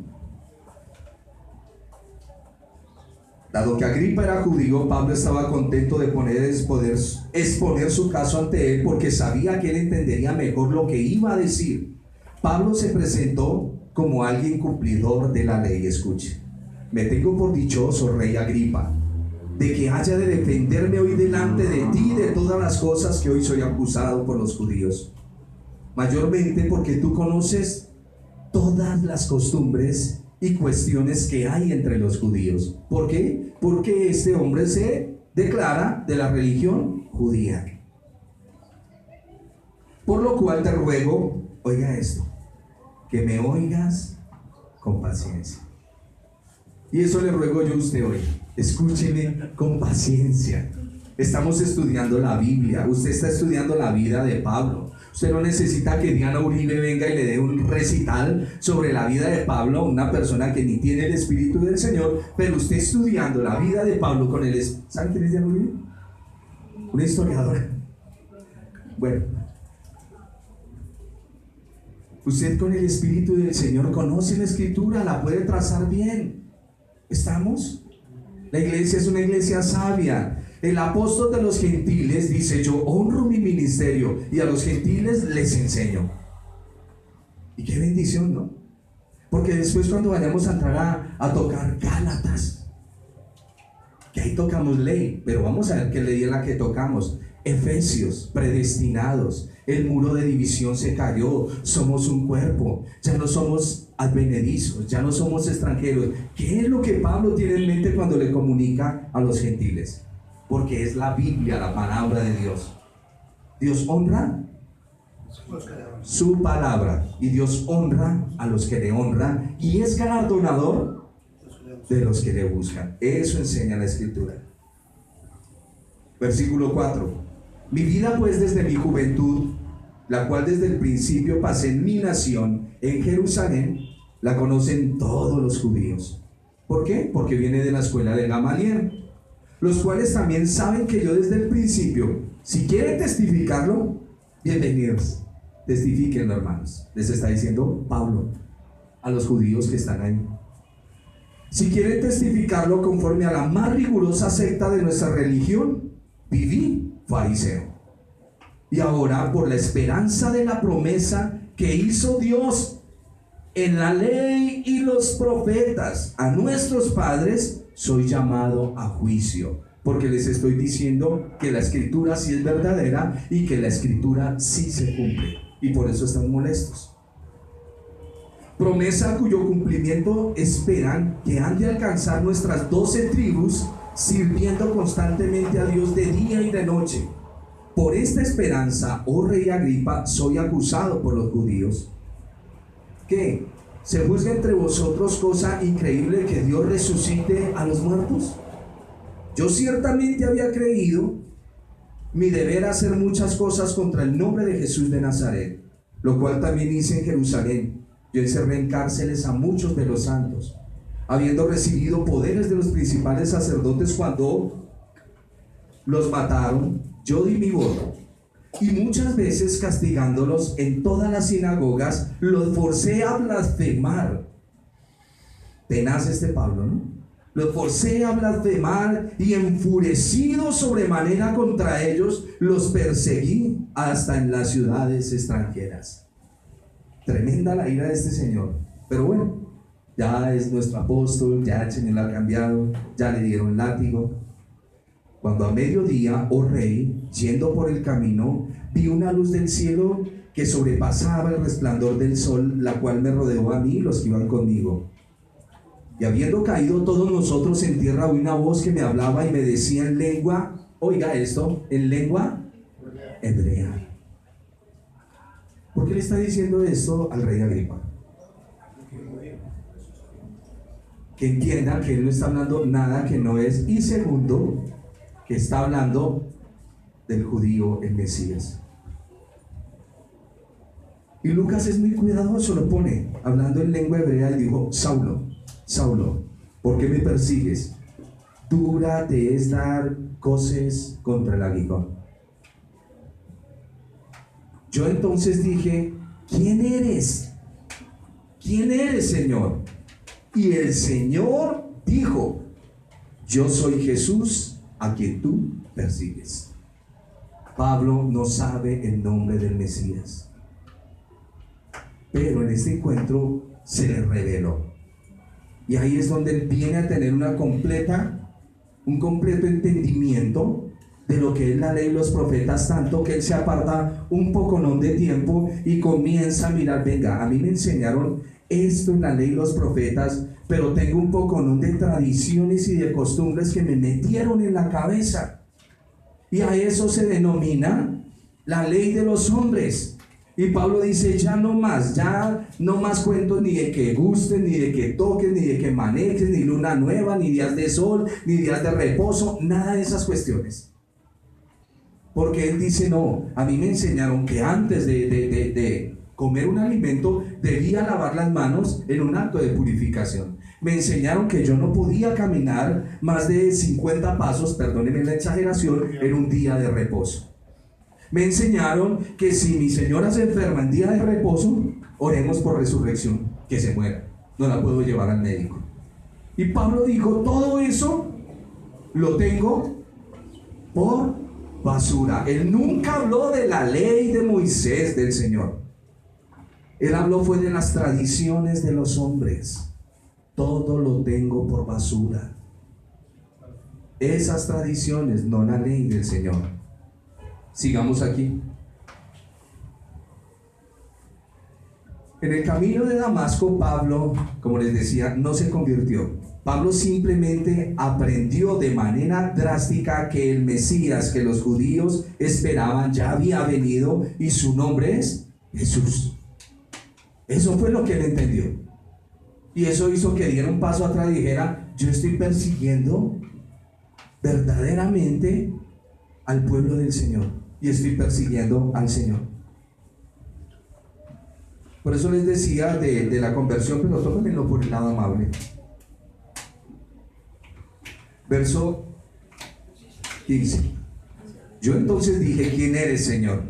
Dado que Agripa era judío, Pablo estaba contento de poder exponer su caso ante él, porque sabía que él entendería mejor lo que iba a decir. Pablo se presentó como alguien cumplidor de la ley. Escuche: me tengo por dichoso, rey Agripa, de que haya de defenderme hoy delante de ti de todas las cosas que hoy soy acusado por los judíos, mayormente porque tú conoces todas las costumbres y cuestiones que hay entre los judíos. ¿Por qué? Porque este hombre se declara de la religión judía. Por lo cual te ruego, oiga esto, que me oigas con paciencia Y eso le ruego yo a usted hoy. Escúcheme con paciencia. Estamos estudiando la Biblia. Usted está estudiando la vida de Pablo. Usted no necesita que Diana Uribe venga y le dé un recital sobre la vida de Pablo, una persona que ni tiene el Espíritu del Señor, pero usted estudiando la vida de Pablo con el... ¿Saben quién es Diana Uribe? Una historiadora. Bueno, usted con el Espíritu del Señor conoce la Escritura, la puede trazar bien. ¿Estamos? La iglesia es una iglesia sabia. El apóstol de los gentiles dice: yo honro mi ministerio y a los gentiles les enseño. Y qué bendición, ¿no? Porque después, cuando vayamos a entrar a tocar Gálatas, que ahí tocamos ley, pero vamos a ver qué ley es la que tocamos. Efesios, predestinados, el muro de división se cayó, somos un cuerpo, ya no somos advenedizos, ya no somos extranjeros. ¿Qué es lo que Pablo tiene en mente cuando le comunica a los gentiles? Porque es la Biblia, la palabra de Dios. Dios honra su palabra y Dios honra a los que le honran y es galardonador de los que le buscan. Eso enseña la Escritura. Versículo 4. Mi vida pues desde mi juventud, la cual desde el principio pasé en mi nación, en Jerusalén, la conocen todos los judíos. ¿Por qué? Porque viene de la escuela de Gamaliel, los cuales también saben que yo desde el principio, si quieren testificarlo, bienvenidos, testifíquenlo, hermanos. Les está diciendo Pablo a los judíos que están ahí. Si quieren testificarlo conforme a la más rigurosa secta de nuestra religión, viví fariseo. Y ahora, por la esperanza de la promesa que hizo Dios en la ley y los profetas a nuestros padres, soy llamado a juicio, porque les estoy diciendo que la Escritura sí es verdadera y que la Escritura sí se cumple, y por eso están molestos. Promesa cuyo cumplimiento esperan que han de alcanzar nuestras 12 tribus, sirviendo constantemente a Dios de día y de noche. Por esta esperanza, oh rey Agripa, soy acusado por los judíos. ¿Qué? ¿Se juzga entre vosotros cosa increíble que Dios resucite a los muertos? Yo ciertamente había creído mi deber hacer muchas cosas contra el nombre de Jesús de Nazaret, lo cual también hice en Jerusalén. Yo encerré en cárceles a muchos de los santos, habiendo recibido poderes de los principales sacerdotes. Cuando los mataron, yo di mi voto, y muchas veces castigándolos en todas las sinagogas, los forcé a blasfemar. Tenaz este Pablo, ¿no? Los forcé a blasfemar, y enfurecido sobremanera contra ellos, los perseguí hasta en las ciudades extranjeras. Tremenda la ira de este señor, pero bueno, ya es nuestro apóstol, ya el Señor lo ha cambiado, ya le dieron látigo. Cuando a mediodía, oh rey, yendo por el camino, vi una luz del cielo que sobrepasaba el resplandor del sol, la cual me rodeó a mí y los que iban conmigo. Y habiendo caído todos nosotros en tierra, oí una voz que me hablaba y me decía en lengua, oiga esto, en lengua hebrea. ¿Por qué le está diciendo esto al rey Agripa? Que entienda que él no está hablando nada que no es, y segundo, que está hablando del judío, el Mesías. Y Lucas es muy cuidadoso, lo pone, hablando en lengua hebrea, y dijo: Saulo, Saulo, ¿por qué me persigues? Dura te es dar coces contra el aguijón. Yo entonces dije: ¿quién eres? ¿Quién eres, Señor? Y el Señor dijo: yo soy Jesús a quien tú persigues. Pablo no sabe el nombre del Mesías, pero en este encuentro se le reveló, y ahí es donde él viene a tener un completo entendimiento de lo que es la ley y los profetas, tanto que él se aparta un poconón de tiempo y comienza a mirar: venga, a mí me enseñaron esto en la ley y los profetas, pero tengo un poconón de tradiciones y de costumbres que me metieron en la cabeza, y a eso se denomina la ley de los hombres. Y Pablo dice, ya no más cuentos ni de que gusten, ni de que toques, ni de que manejes, ni luna nueva, ni días de sol, ni días de reposo, nada de esas cuestiones. Porque él dice, no, a mí me enseñaron que antes de comer un alimento debía lavar las manos en un acto de purificación. Me enseñaron que yo no podía caminar más de 50 pasos, perdónenme la exageración, en un día de reposo. Me enseñaron que si mi señora se enferma en día de reposo, oremos por resurrección, que se muera, no la puedo llevar al médico. Y Pablo dijo, todo eso lo tengo por basura. Él nunca habló de la ley de Moisés del Señor. Él habló fue de las tradiciones de los hombres. Todo lo tengo por basura. Esas tradiciones, no la ley del Señor. Sigamos aquí. En el camino de Damasco, Pablo, como les decía, no se convirtió. Pablo simplemente aprendió de manera drástica que el Mesías que los judíos esperaban ya había venido y su nombre es Jesús. Eso fue lo que él entendió. Y eso hizo que diera un paso atrás y dijera, yo estoy persiguiendo verdaderamente al pueblo del Señor. Y estoy persiguiendo al Señor. Por eso les decía de la conversión, pero tómenlo por el lado amable. Verso 15. Yo entonces dije, ¿quién eres, Señor?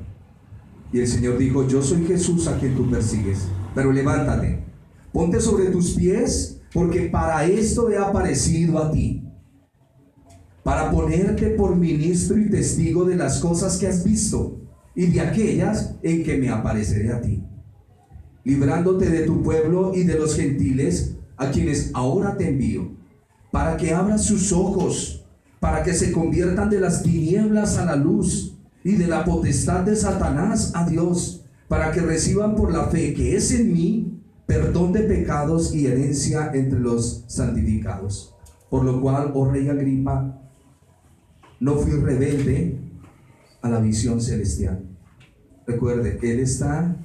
Y el Señor dijo, yo soy Jesús a quien tú persigues. Pero levántate, ponte sobre tus pies, porque para esto he aparecido a ti, para ponerte por ministro y testigo de las cosas que has visto y de aquellas en que me apareceré a ti, librándote de tu pueblo y de los gentiles a quienes ahora te envío, para que abras sus ojos, para que se conviertan de las tinieblas a la luz y de la potestad de Satanás a Dios, para que reciban por la fe que es en mí perdón de pecados y herencia entre los santificados. Por lo cual, oh rey Agripa, no fui rebelde a la visión celestial. Recuerde, él está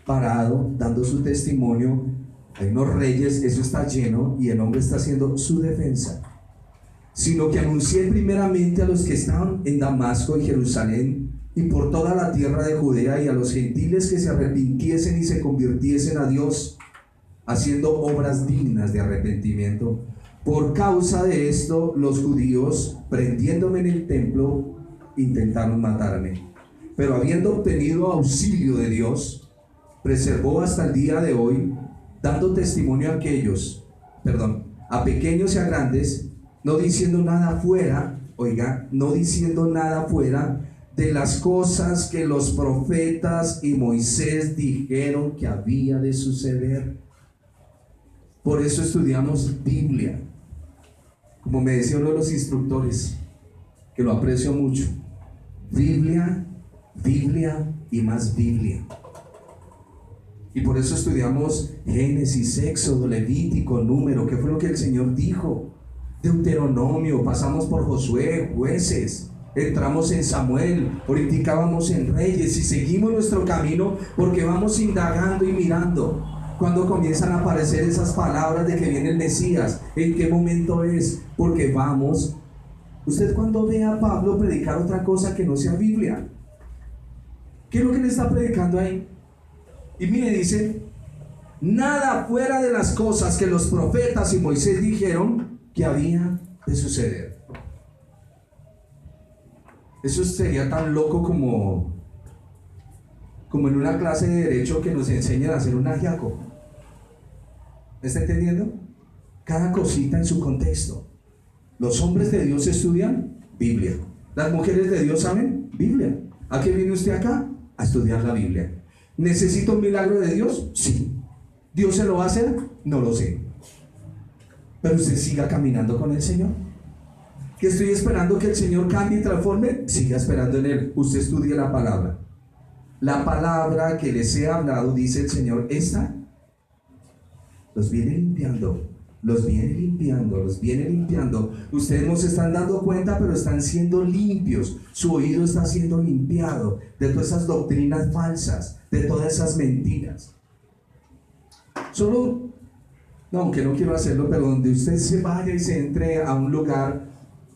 parado dando su testimonio. Hay unos reyes, eso está lleno, y el hombre está haciendo su defensa. Sino que anuncié primeramente a los que estaban en Damasco y Jerusalén y por toda la tierra de Judea, y a los gentiles que se arrepintiesen y se convirtiesen a Dios, haciendo obras dignas de arrepentimiento. Por causa de esto, los judíos, prendiéndome en el templo, intentaron matarme. Pero habiendo obtenido auxilio de Dios, preservó hasta el día de hoy, dando testimonio a pequeños y a grandes, no diciendo nada fuera, no diciendo nada fuera de las cosas que los profetas y Moisés dijeron que había de suceder. Por eso estudiamos Biblia. Como me decía uno de los instructores, que lo aprecio mucho, Biblia, Biblia y más Biblia. Y por eso estudiamos Génesis, Éxodo, Levítico, Número, que fue lo que el Señor dijo, Deuteronomio, pasamos por Josué, Jueces, entramos en Samuel, ahorita vamos en Reyes, y seguimos nuestro camino porque vamos indagando y mirando. Cuando comienzan a aparecer esas palabras de que viene el Mesías, ¿en qué momento es? Porque vamos. Usted cuando ve a Pablo predicar otra cosa que no sea Biblia, ¿qué es lo que le está predicando ahí? Y mire, dice, nada fuera de las cosas que los profetas y Moisés dijeron que había de suceder. Eso sería tan loco como en una clase de derecho que nos enseñan a hacer un agiaco. ¿Me está entendiendo? Cada cosita en su contexto. Los hombres de Dios estudian Biblia. Las mujeres de Dios saben Biblia. ¿A qué viene usted acá? A estudiar la Biblia. ¿Necesito un milagro de Dios? Sí. ¿Dios se lo va a hacer? No lo sé. Pero usted siga caminando con el Señor. ¿Que estoy esperando que el Señor cambie y transforme? Siga esperando en Él. Usted estudie la palabra. La palabra que les he hablado, dice el Señor, esta los viene limpiando, los viene limpiando, los viene limpiando. Ustedes no se están dando cuenta, pero están siendo limpios. Su oído está siendo limpiado de todas esas doctrinas falsas, de todas esas mentiras. Solo, no, aunque no quiero hacerlo, pero donde usted se vaya y se entre a un lugar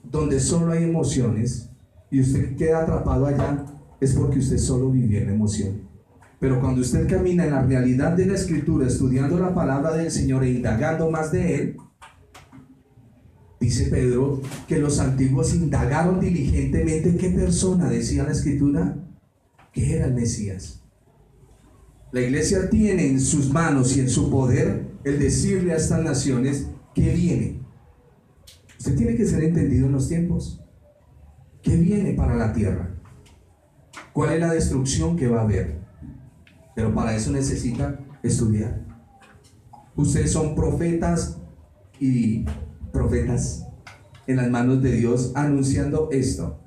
donde solo hay emociones y usted queda atrapado allá, es porque usted solo vivió en emoción. Pero cuando usted camina en la realidad de la Escritura, estudiando la palabra del Señor e indagando más de Él, dice Pedro que los antiguos indagaron diligentemente qué persona, decía la Escritura, que era el Mesías. La iglesia tiene en sus manos y en su poder el decirle a estas naciones que viene. Usted tiene que ser entendido en los tiempos. ¿Qué viene para la tierra? ¿Cuál es la destrucción que va a haber? Pero para eso necesita estudiar. Ustedes son profetas y profetas en las manos de Dios anunciando esto.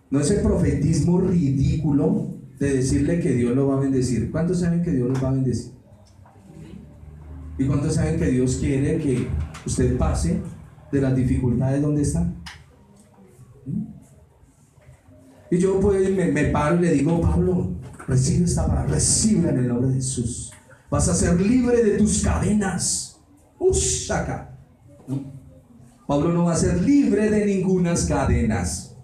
No es el profetismo ridículo de decirle que Dios lo va a bendecir. ¿Cuántos saben que Dios los va a bendecir? ¿Y cuántos saben que Dios quiere que usted pase de las dificultades donde está? Y yo pues me paro y le digo: Pablo, recibe esta palabra, recibe en el nombre de Jesús. Vas a ser libre de tus cadenas. Ushaka. Pablo no va a ser libre de ningunas cadenas.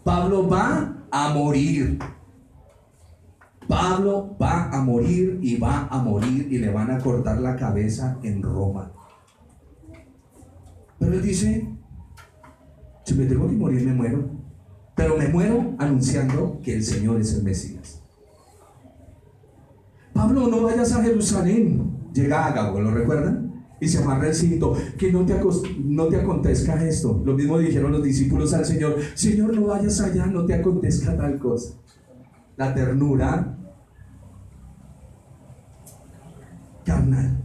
Pablo va a morir. Pablo va a morir y va a morir y le van a cortar la cabeza en Roma. Pero él dice: si me tengo que morir, me muero. Pero me muero anunciando que el Señor es el Mesías. Pablo, no vayas a Jerusalén. Llega a Ágabo, ¿lo recuerdan? Y se amarra el cinto. Que no te acontezca esto. Lo mismo dijeron los discípulos al Señor: Señor, no vayas allá, no te acontezca tal cosa. La ternura carnal,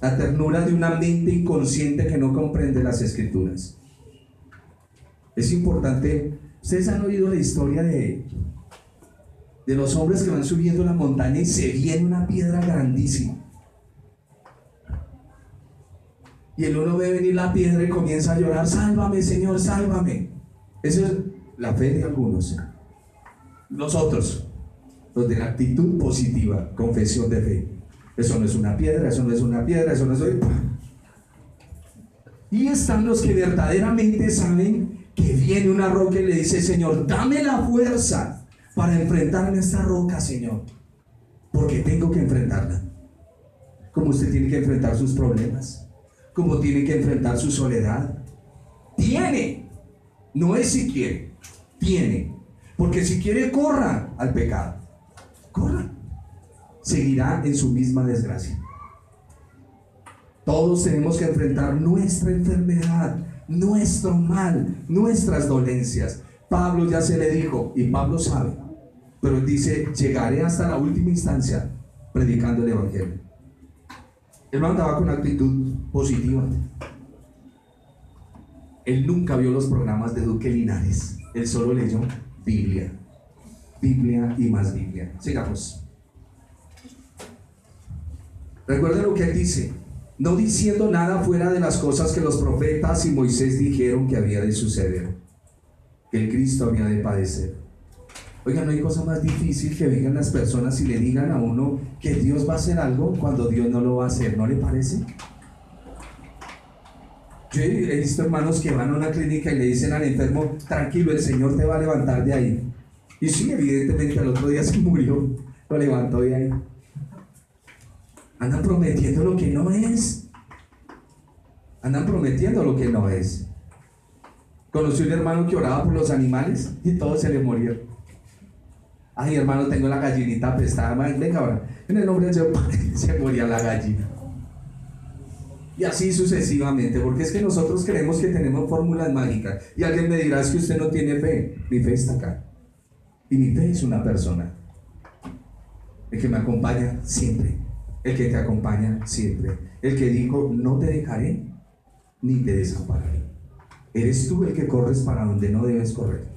la ternura de una mente inconsciente que no comprende las Escrituras. Es importante. Ustedes han oído la historia de los hombres que van subiendo la montaña y se viene una piedra grandísima, y el uno ve venir la piedra y comienza a llorar: sálvame, Señor, sálvame. Esa es la fe de algunos. Los otros, los de la actitud positiva, confesión de fe: eso no es una piedra, eso no es una piedra, eso no es... Y están los que verdaderamente saben que viene una roca y le dice: Señor, dame la fuerza para enfrentarme a esta roca, Señor, porque tengo que enfrentarla. Como usted tiene que enfrentar sus problemas, como tiene que enfrentar su soledad. Tiene, no es si quiere, tiene. Porque si quiere, corra al pecado, corra, seguirá en su misma desgracia. Todos tenemos que enfrentar nuestra enfermedad, nuestro mal, nuestras dolencias. Pablo ya se le dijo, y Pablo sabe, pero él dice: llegaré hasta la última instancia predicando el Evangelio. Él no andaba con actitud positiva. Él nunca vio los programas de Duque Linares. Él solo leyó Biblia, Biblia y más Biblia. Sigamos. Recuerden lo que él dice: no diciendo nada fuera de las cosas que los profetas y Moisés dijeron que había de suceder, que el Cristo había de padecer. Oigan, no hay cosa más difícil que vengan las personas y le digan a uno que Dios va a hacer algo cuando Dios no lo va a hacer. ¿No le parece? Yo he visto hermanos que van a una clínica y le dicen al enfermo: tranquilo, el Señor te va a levantar de ahí. Y sí, evidentemente al otro día se murió, lo levantó de ahí. Andan prometiendo lo que no es. Andan prometiendo lo que no es. Conocí un hermano que oraba por los animales y todos se le murieron. Ay, hermano, tengo la gallinita prestada. Venga ahora, en el nombre del Señor, se moría la gallina. Y así sucesivamente, porque es que nosotros creemos que tenemos fórmulas mágicas. Y alguien me dirá: es que usted no tiene fe. Mi fe está acá. Y mi fe es una persona. El que me acompaña siempre. El que te acompaña siempre. El que dijo: no te dejaré ni te desampararé. Eres tú el que corres para donde no debes correr.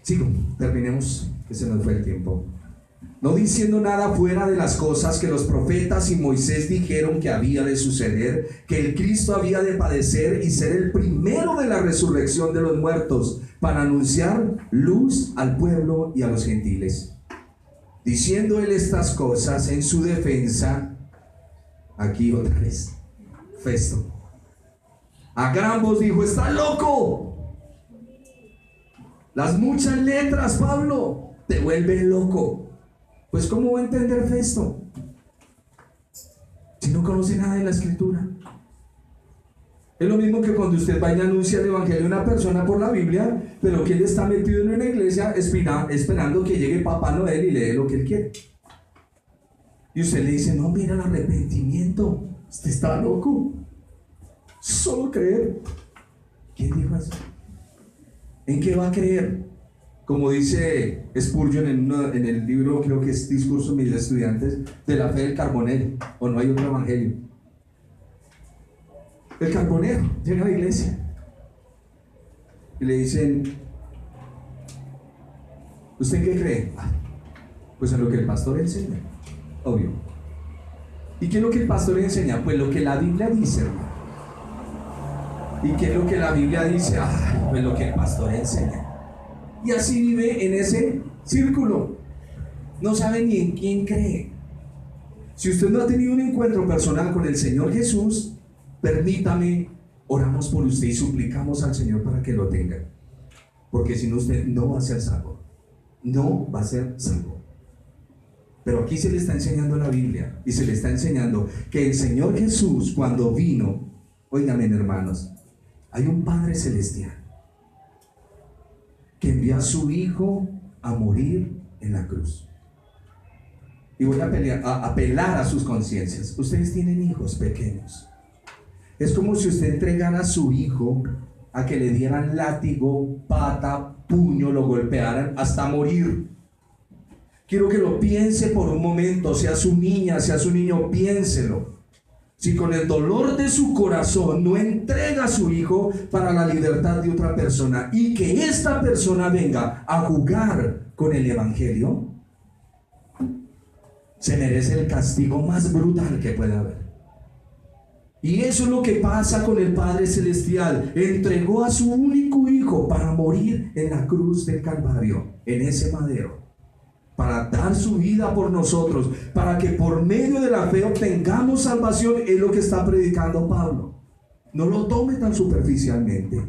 Sigo, terminemos, que se nos fue el tiempo. no diciendo nada fuera de las cosas que los profetas y Moisés dijeron que había de suceder, que el Cristo había de padecer y ser el primero de la resurrección de los muertos, para anunciar luz al pueblo y a los gentiles. Diciendo él estas cosas en su defensa, aquí otra vez, Festo, a gran voz dijo: ¡está loco! Las muchas letras, Pablo, te vuelven loco. Pues ¿cómo va a entender Festo si no conoce nada de la escritura? Es lo mismo que cuando usted va y anuncia el evangelio a una persona por la Biblia, pero que él está metido en una iglesia esperando que llegue Papá Noel y le dé lo que él quiere. Y usted le dice: no, mira el arrepentimiento, usted está loco, solo creer. ¿Quién dijo eso? ¿En qué va a creer? Como dice Spurgeon en el libro, creo que es Discurso de mis estudiantes, de la fe del carbonero, o no hay otro evangelio. El carbonero llega a la iglesia y le dicen: ¿usted en qué cree? Pues en lo que el pastor enseña, obvio. ¿Y qué es lo que el pastor enseña? Pues lo que la Biblia dice, hermano. ¿Y qué es lo que la Biblia dice? Pues lo que el pastor enseña. Y así vive en ese círculo. No sabe ni en quién cree. Si usted no ha tenido un encuentro personal con el Señor Jesús, permítame, oramos por usted y suplicamos al Señor para que lo tenga. Porque si no, usted no va a ser salvo. No va a ser salvo. Pero aquí se le está enseñando la Biblia y se le está enseñando que el Señor Jesús, cuando vino, óigame, hermanos, hay un Padre Celestial que envió a su Hijo a morir en la cruz. Y voy a apelar a sus conciencias. Ustedes tienen hijos pequeños. Es como si usted entregara a su hijo a que le dieran látigo, pata, puño, lo golpearan hasta morir. Quiero que lo piense por un momento, sea su niña, sea su niño, piénselo. Si con el dolor de su corazón no entrega a su hijo para la libertad de otra persona y que esta persona venga a jugar con el evangelio, se merece el castigo más brutal que pueda haber. Y eso es lo que pasa con el Padre Celestial. Entregó a su único hijo para morir en la cruz del Calvario, en ese madero, para dar su vida por nosotros, para que por medio de la fe obtengamos salvación. Es lo que está predicando Pablo. No lo tome tan superficialmente.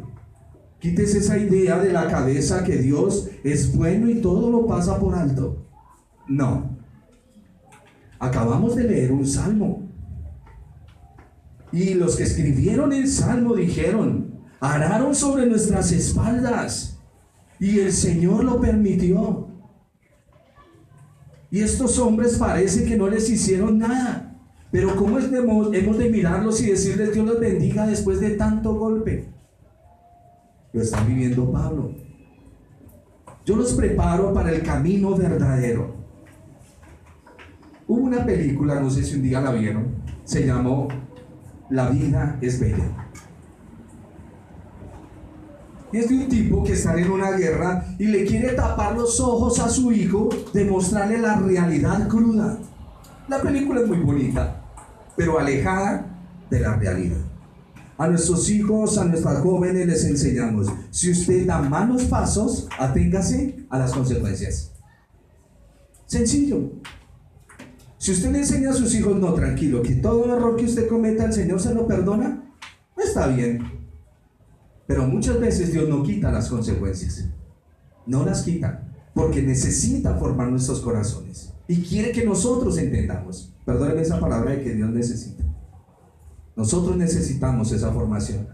Quítese esa idea de la cabeza que Dios es bueno y todo lo pasa por alto. No. Acabamos de leer un salmo. Y los que escribieron el salmo dijeron: araron sobre nuestras espaldas. Y el Señor lo permitió. Y estos hombres parece que no les hicieron nada. Pero ¿cómo hemos de mirarlos y decirles Dios los bendiga después de tanto golpe? Lo está viviendo Pablo. Yo los preparo para el camino verdadero. Hubo una película, no sé si un día la vieron, se llamó La vida es bella. Y es de un tipo que está en una guerra y le quiere tapar los ojos a su hijo, de mostrarle la realidad cruda. La película es muy bonita, pero alejada de la realidad. A nuestros hijos, a nuestras jóvenes les enseñamos: si usted da malos pasos, aténgase a las consecuencias. Sencillo. Si usted le enseña a sus hijos: no, tranquilo, que todo error que usted cometa el Señor se lo perdona, está bien. Pero muchas veces Dios no quita las consecuencias. No las quita, porque necesita formar nuestros corazones y quiere que nosotros entendamos. Perdónenme esa palabra de que Dios necesita. Nosotros necesitamos esa formación.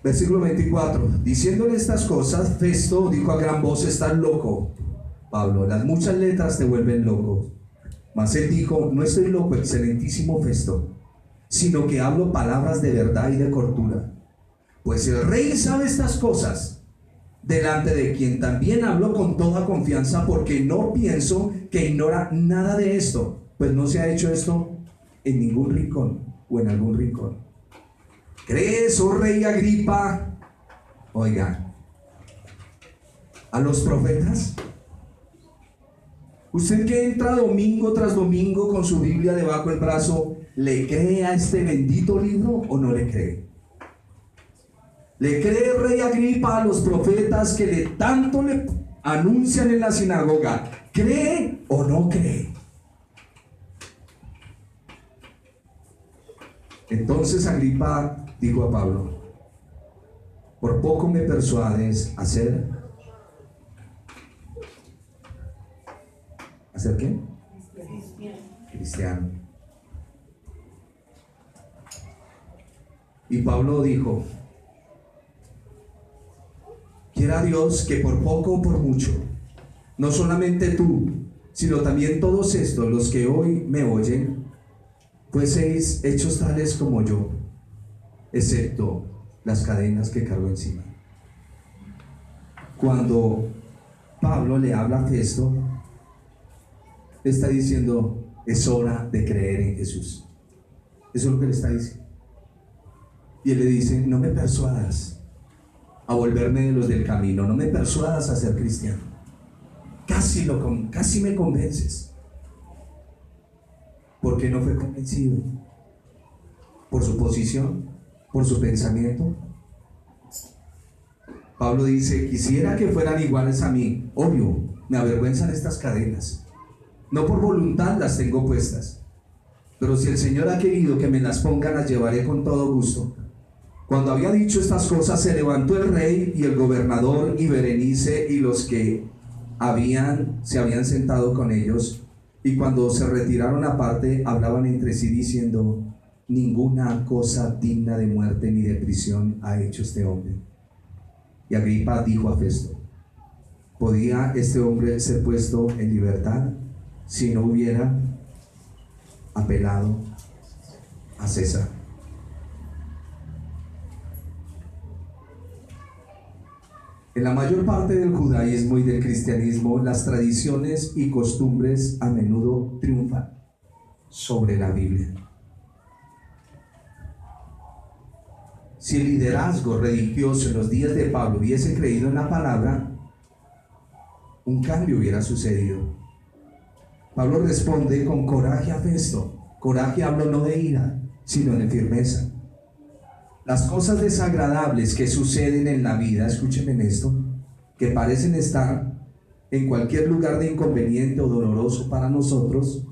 Versículo 24. Diciéndole estas cosas, Festo dijo a gran voz: estás loco, Pablo, las muchas letras te vuelven loco. Mas él dijo: no estoy loco, excelentísimo Festo, sino que hablo palabras de verdad y de cordura. Pues el rey sabe estas cosas, delante de quien también hablo con toda confianza, porque no pienso que ignora nada de esto, pues no se ha hecho esto en ningún rincón o en algún rincón. ¿Crees, oh rey Agripa? Oiga, a los profetas Usted que entra domingo tras domingo con su Biblia debajo del brazo, ¿le cree a este bendito libro o no le cree? ¿Le cree, rey Agripa, a los profetas que tanto le anuncian en la sinagoga? ¿Cree o no cree? Entonces Agripa dijo a Pablo: por poco me persuades a ser... ¿hacer qué? Cristiano. Y Pablo dijo: quiera Dios que por poco o por mucho, no solamente tú, sino también todos estos, los que hoy me oyen, fueseis hechos tales como yo, excepto las cadenas que cargo encima. Cuando Pablo le habla a Festo, le está diciendo: es hora de creer en Jesús. Eso es lo que le está diciendo. Y él le dice: no me persuadas a volverme de los del camino, no me persuadas a ser cristiano. Casi me convences. ¿Por qué no fue convencido? ¿Por su posición? ¿Por su pensamiento? Pablo dice: quisiera que fueran iguales a mí. Obvio, me avergüenzan estas cadenas. No por voluntad las tengo puestas, pero si el Señor ha querido que me las ponga, las llevaré con todo gusto. Cuando había dicho estas cosas, se levantó el rey y el gobernador y Berenice y los que se habían sentado con ellos, y cuando se retiraron aparte, hablaban entre sí diciendo: ninguna cosa digna de muerte ni de prisión ha hecho este hombre. Y Agripa dijo a Festo: ¿podía este hombre ser puesto en libertad si no hubiera apelado a César? En la mayor parte del judaísmo y del cristianismo, las tradiciones y costumbres a menudo triunfan sobre la Biblia. Si el liderazgo religioso en los días de Pablo hubiese creído en la palabra, un cambio hubiera sucedido. Pablo responde con coraje a Festo. Coraje hablo no de ira, sino de firmeza. Las cosas desagradables que suceden en la vida, escúchenme en esto, que parecen estar en cualquier lugar de inconveniente o doloroso para nosotros,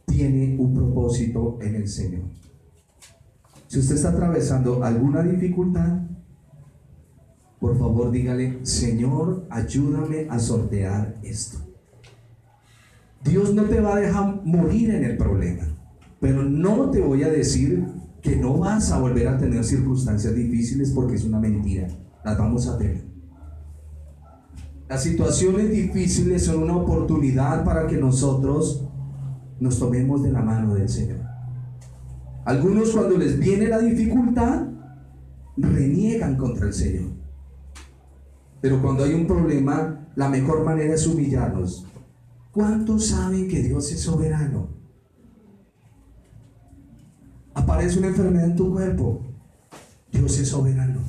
tiene un propósito en el Señor. Si usted está atravesando alguna dificultad, por favor dígale: Señor, ayúdame a sortear esto. Dios no te va a dejar morir en el problema, pero no te voy a decir que no vas a volver a tener circunstancias difíciles, porque es una mentira. Las vamos a tener. Las situaciones difíciles son una oportunidad para que nosotros nos tomemos de la mano del Señor. Algunos, cuando les viene la dificultad, reniegan contra el Señor. Pero cuando hay un problema, la mejor manera es humillarnos. ¿Cuántos saben que Dios es soberano? Aparece una enfermedad en tu cuerpo, Dios es soberano.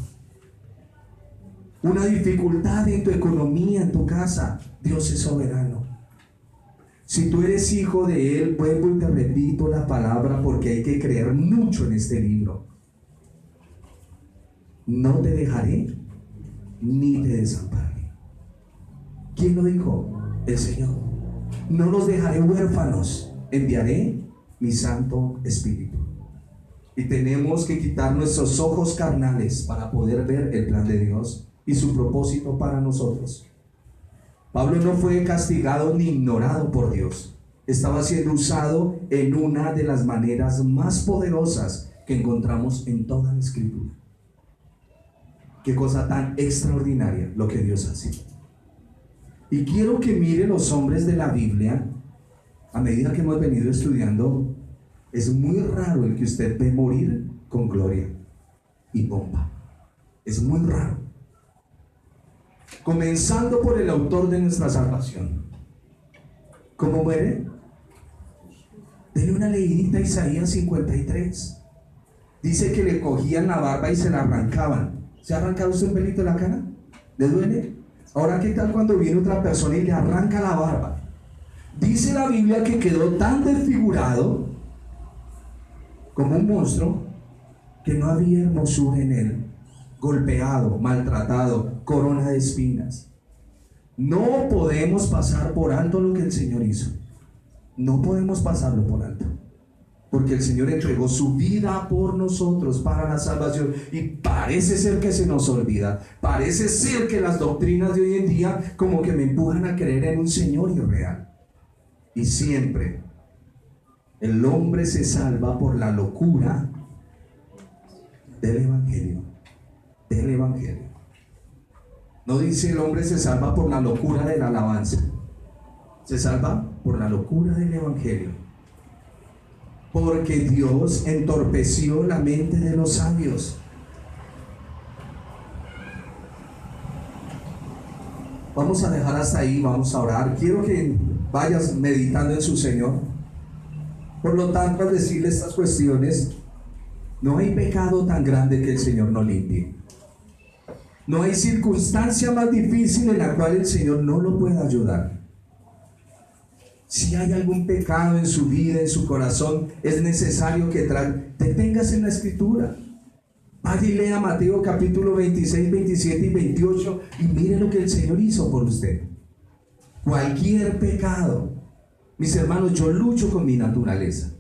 Una dificultad en tu economía, en tu casa, Dios es soberano. Si tú eres hijo de Él, vuelvo y te repito la palabra, porque hay que creer mucho en este libro: no te dejaré ni te desampararé. ¿Quién lo dijo? El Señor. No los dejaré huérfanos, enviaré mi Santo Espíritu. Y tenemos que quitar nuestros ojos carnales para poder ver el plan de Dios y su propósito para nosotros. Pablo no fue castigado ni ignorado por Dios. Estaba siendo usado en una de las maneras más poderosas que encontramos en toda la Escritura. Qué cosa tan extraordinaria lo que Dios hace. Y quiero que mire los hombres de la Biblia. A medida que hemos venido estudiando, es muy raro el que usted ve morir con gloria y pompa. Es muy raro. Comenzando por el autor de nuestra salvación. ¿Cómo muere? Denle una leidita a Isaías 53. Dice que le cogían la barba y se la arrancaban. ¿Se ha arrancado usted un pelito de la cara? ¿Le duele? Ahora, ¿qué tal cuando viene otra persona y le arranca la barba? Dice la Biblia que quedó tan desfigurado como un monstruo que no había hermosura en él, golpeado, maltratado, corona de espinas. No podemos pasar por alto lo que el Señor hizo. No podemos pasarlo por alto, porque el Señor entregó su vida por nosotros para la salvación, y parece ser que se nos olvida. Parece ser que las doctrinas de hoy en día como que me empujan a creer en un Señor irreal. Y siempre el hombre se salva por la locura del Evangelio. Del Evangelio. No dice el hombre se salva por la locura de la alabanza. Se salva por la locura del Evangelio. Porque Dios entorpeció la mente de los sabios. Vamos a dejar hasta ahí, vamos a orar. Quiero que vayas meditando en su Señor. Por lo tanto, al decirle estas cuestiones, no hay pecado tan grande que el Señor no limpie. No hay circunstancia más difícil en la cual el Señor no lo pueda ayudar. Si hay algún pecado en su vida, en su corazón, es necesario que te detengas en la Escritura. Vaya y lea Mateo capítulo 26, 27 y 28 y mire lo que el Señor hizo por usted. Cualquier pecado. Mis hermanos, yo lucho con mi naturaleza.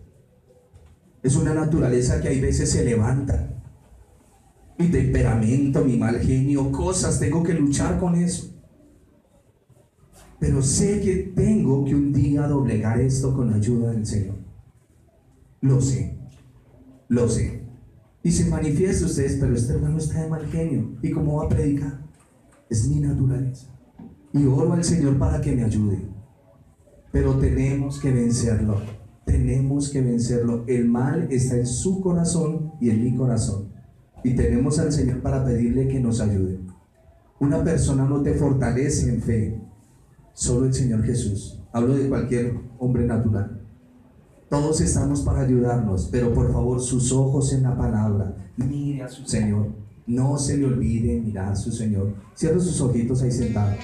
Es una naturaleza que hay veces se levanta. Mi temperamento, mi mal genio, cosas, tengo que luchar con eso. Pero sé que tengo que un día doblegar esto con la ayuda del Señor. Lo sé, lo sé. Y se manifiesta ustedes, pero este hermano está de mal genio. ¿Y cómo va a predicar? Es mi naturaleza. Y oro al Señor para que me ayude. Pero tenemos que vencerlo. Tenemos que vencerlo. El mal está en su corazón y en mi corazón. Y tenemos al Señor para pedirle que nos ayude. Una persona no te fortalece en fe. Solo el Señor Jesús. Hablo de cualquier hombre natural. Todos estamos para ayudarnos, pero por favor, sus ojos en la palabra. Mire a su Señor. No se le olvide mirar a su Señor. Cierra sus ojitos ahí sentado.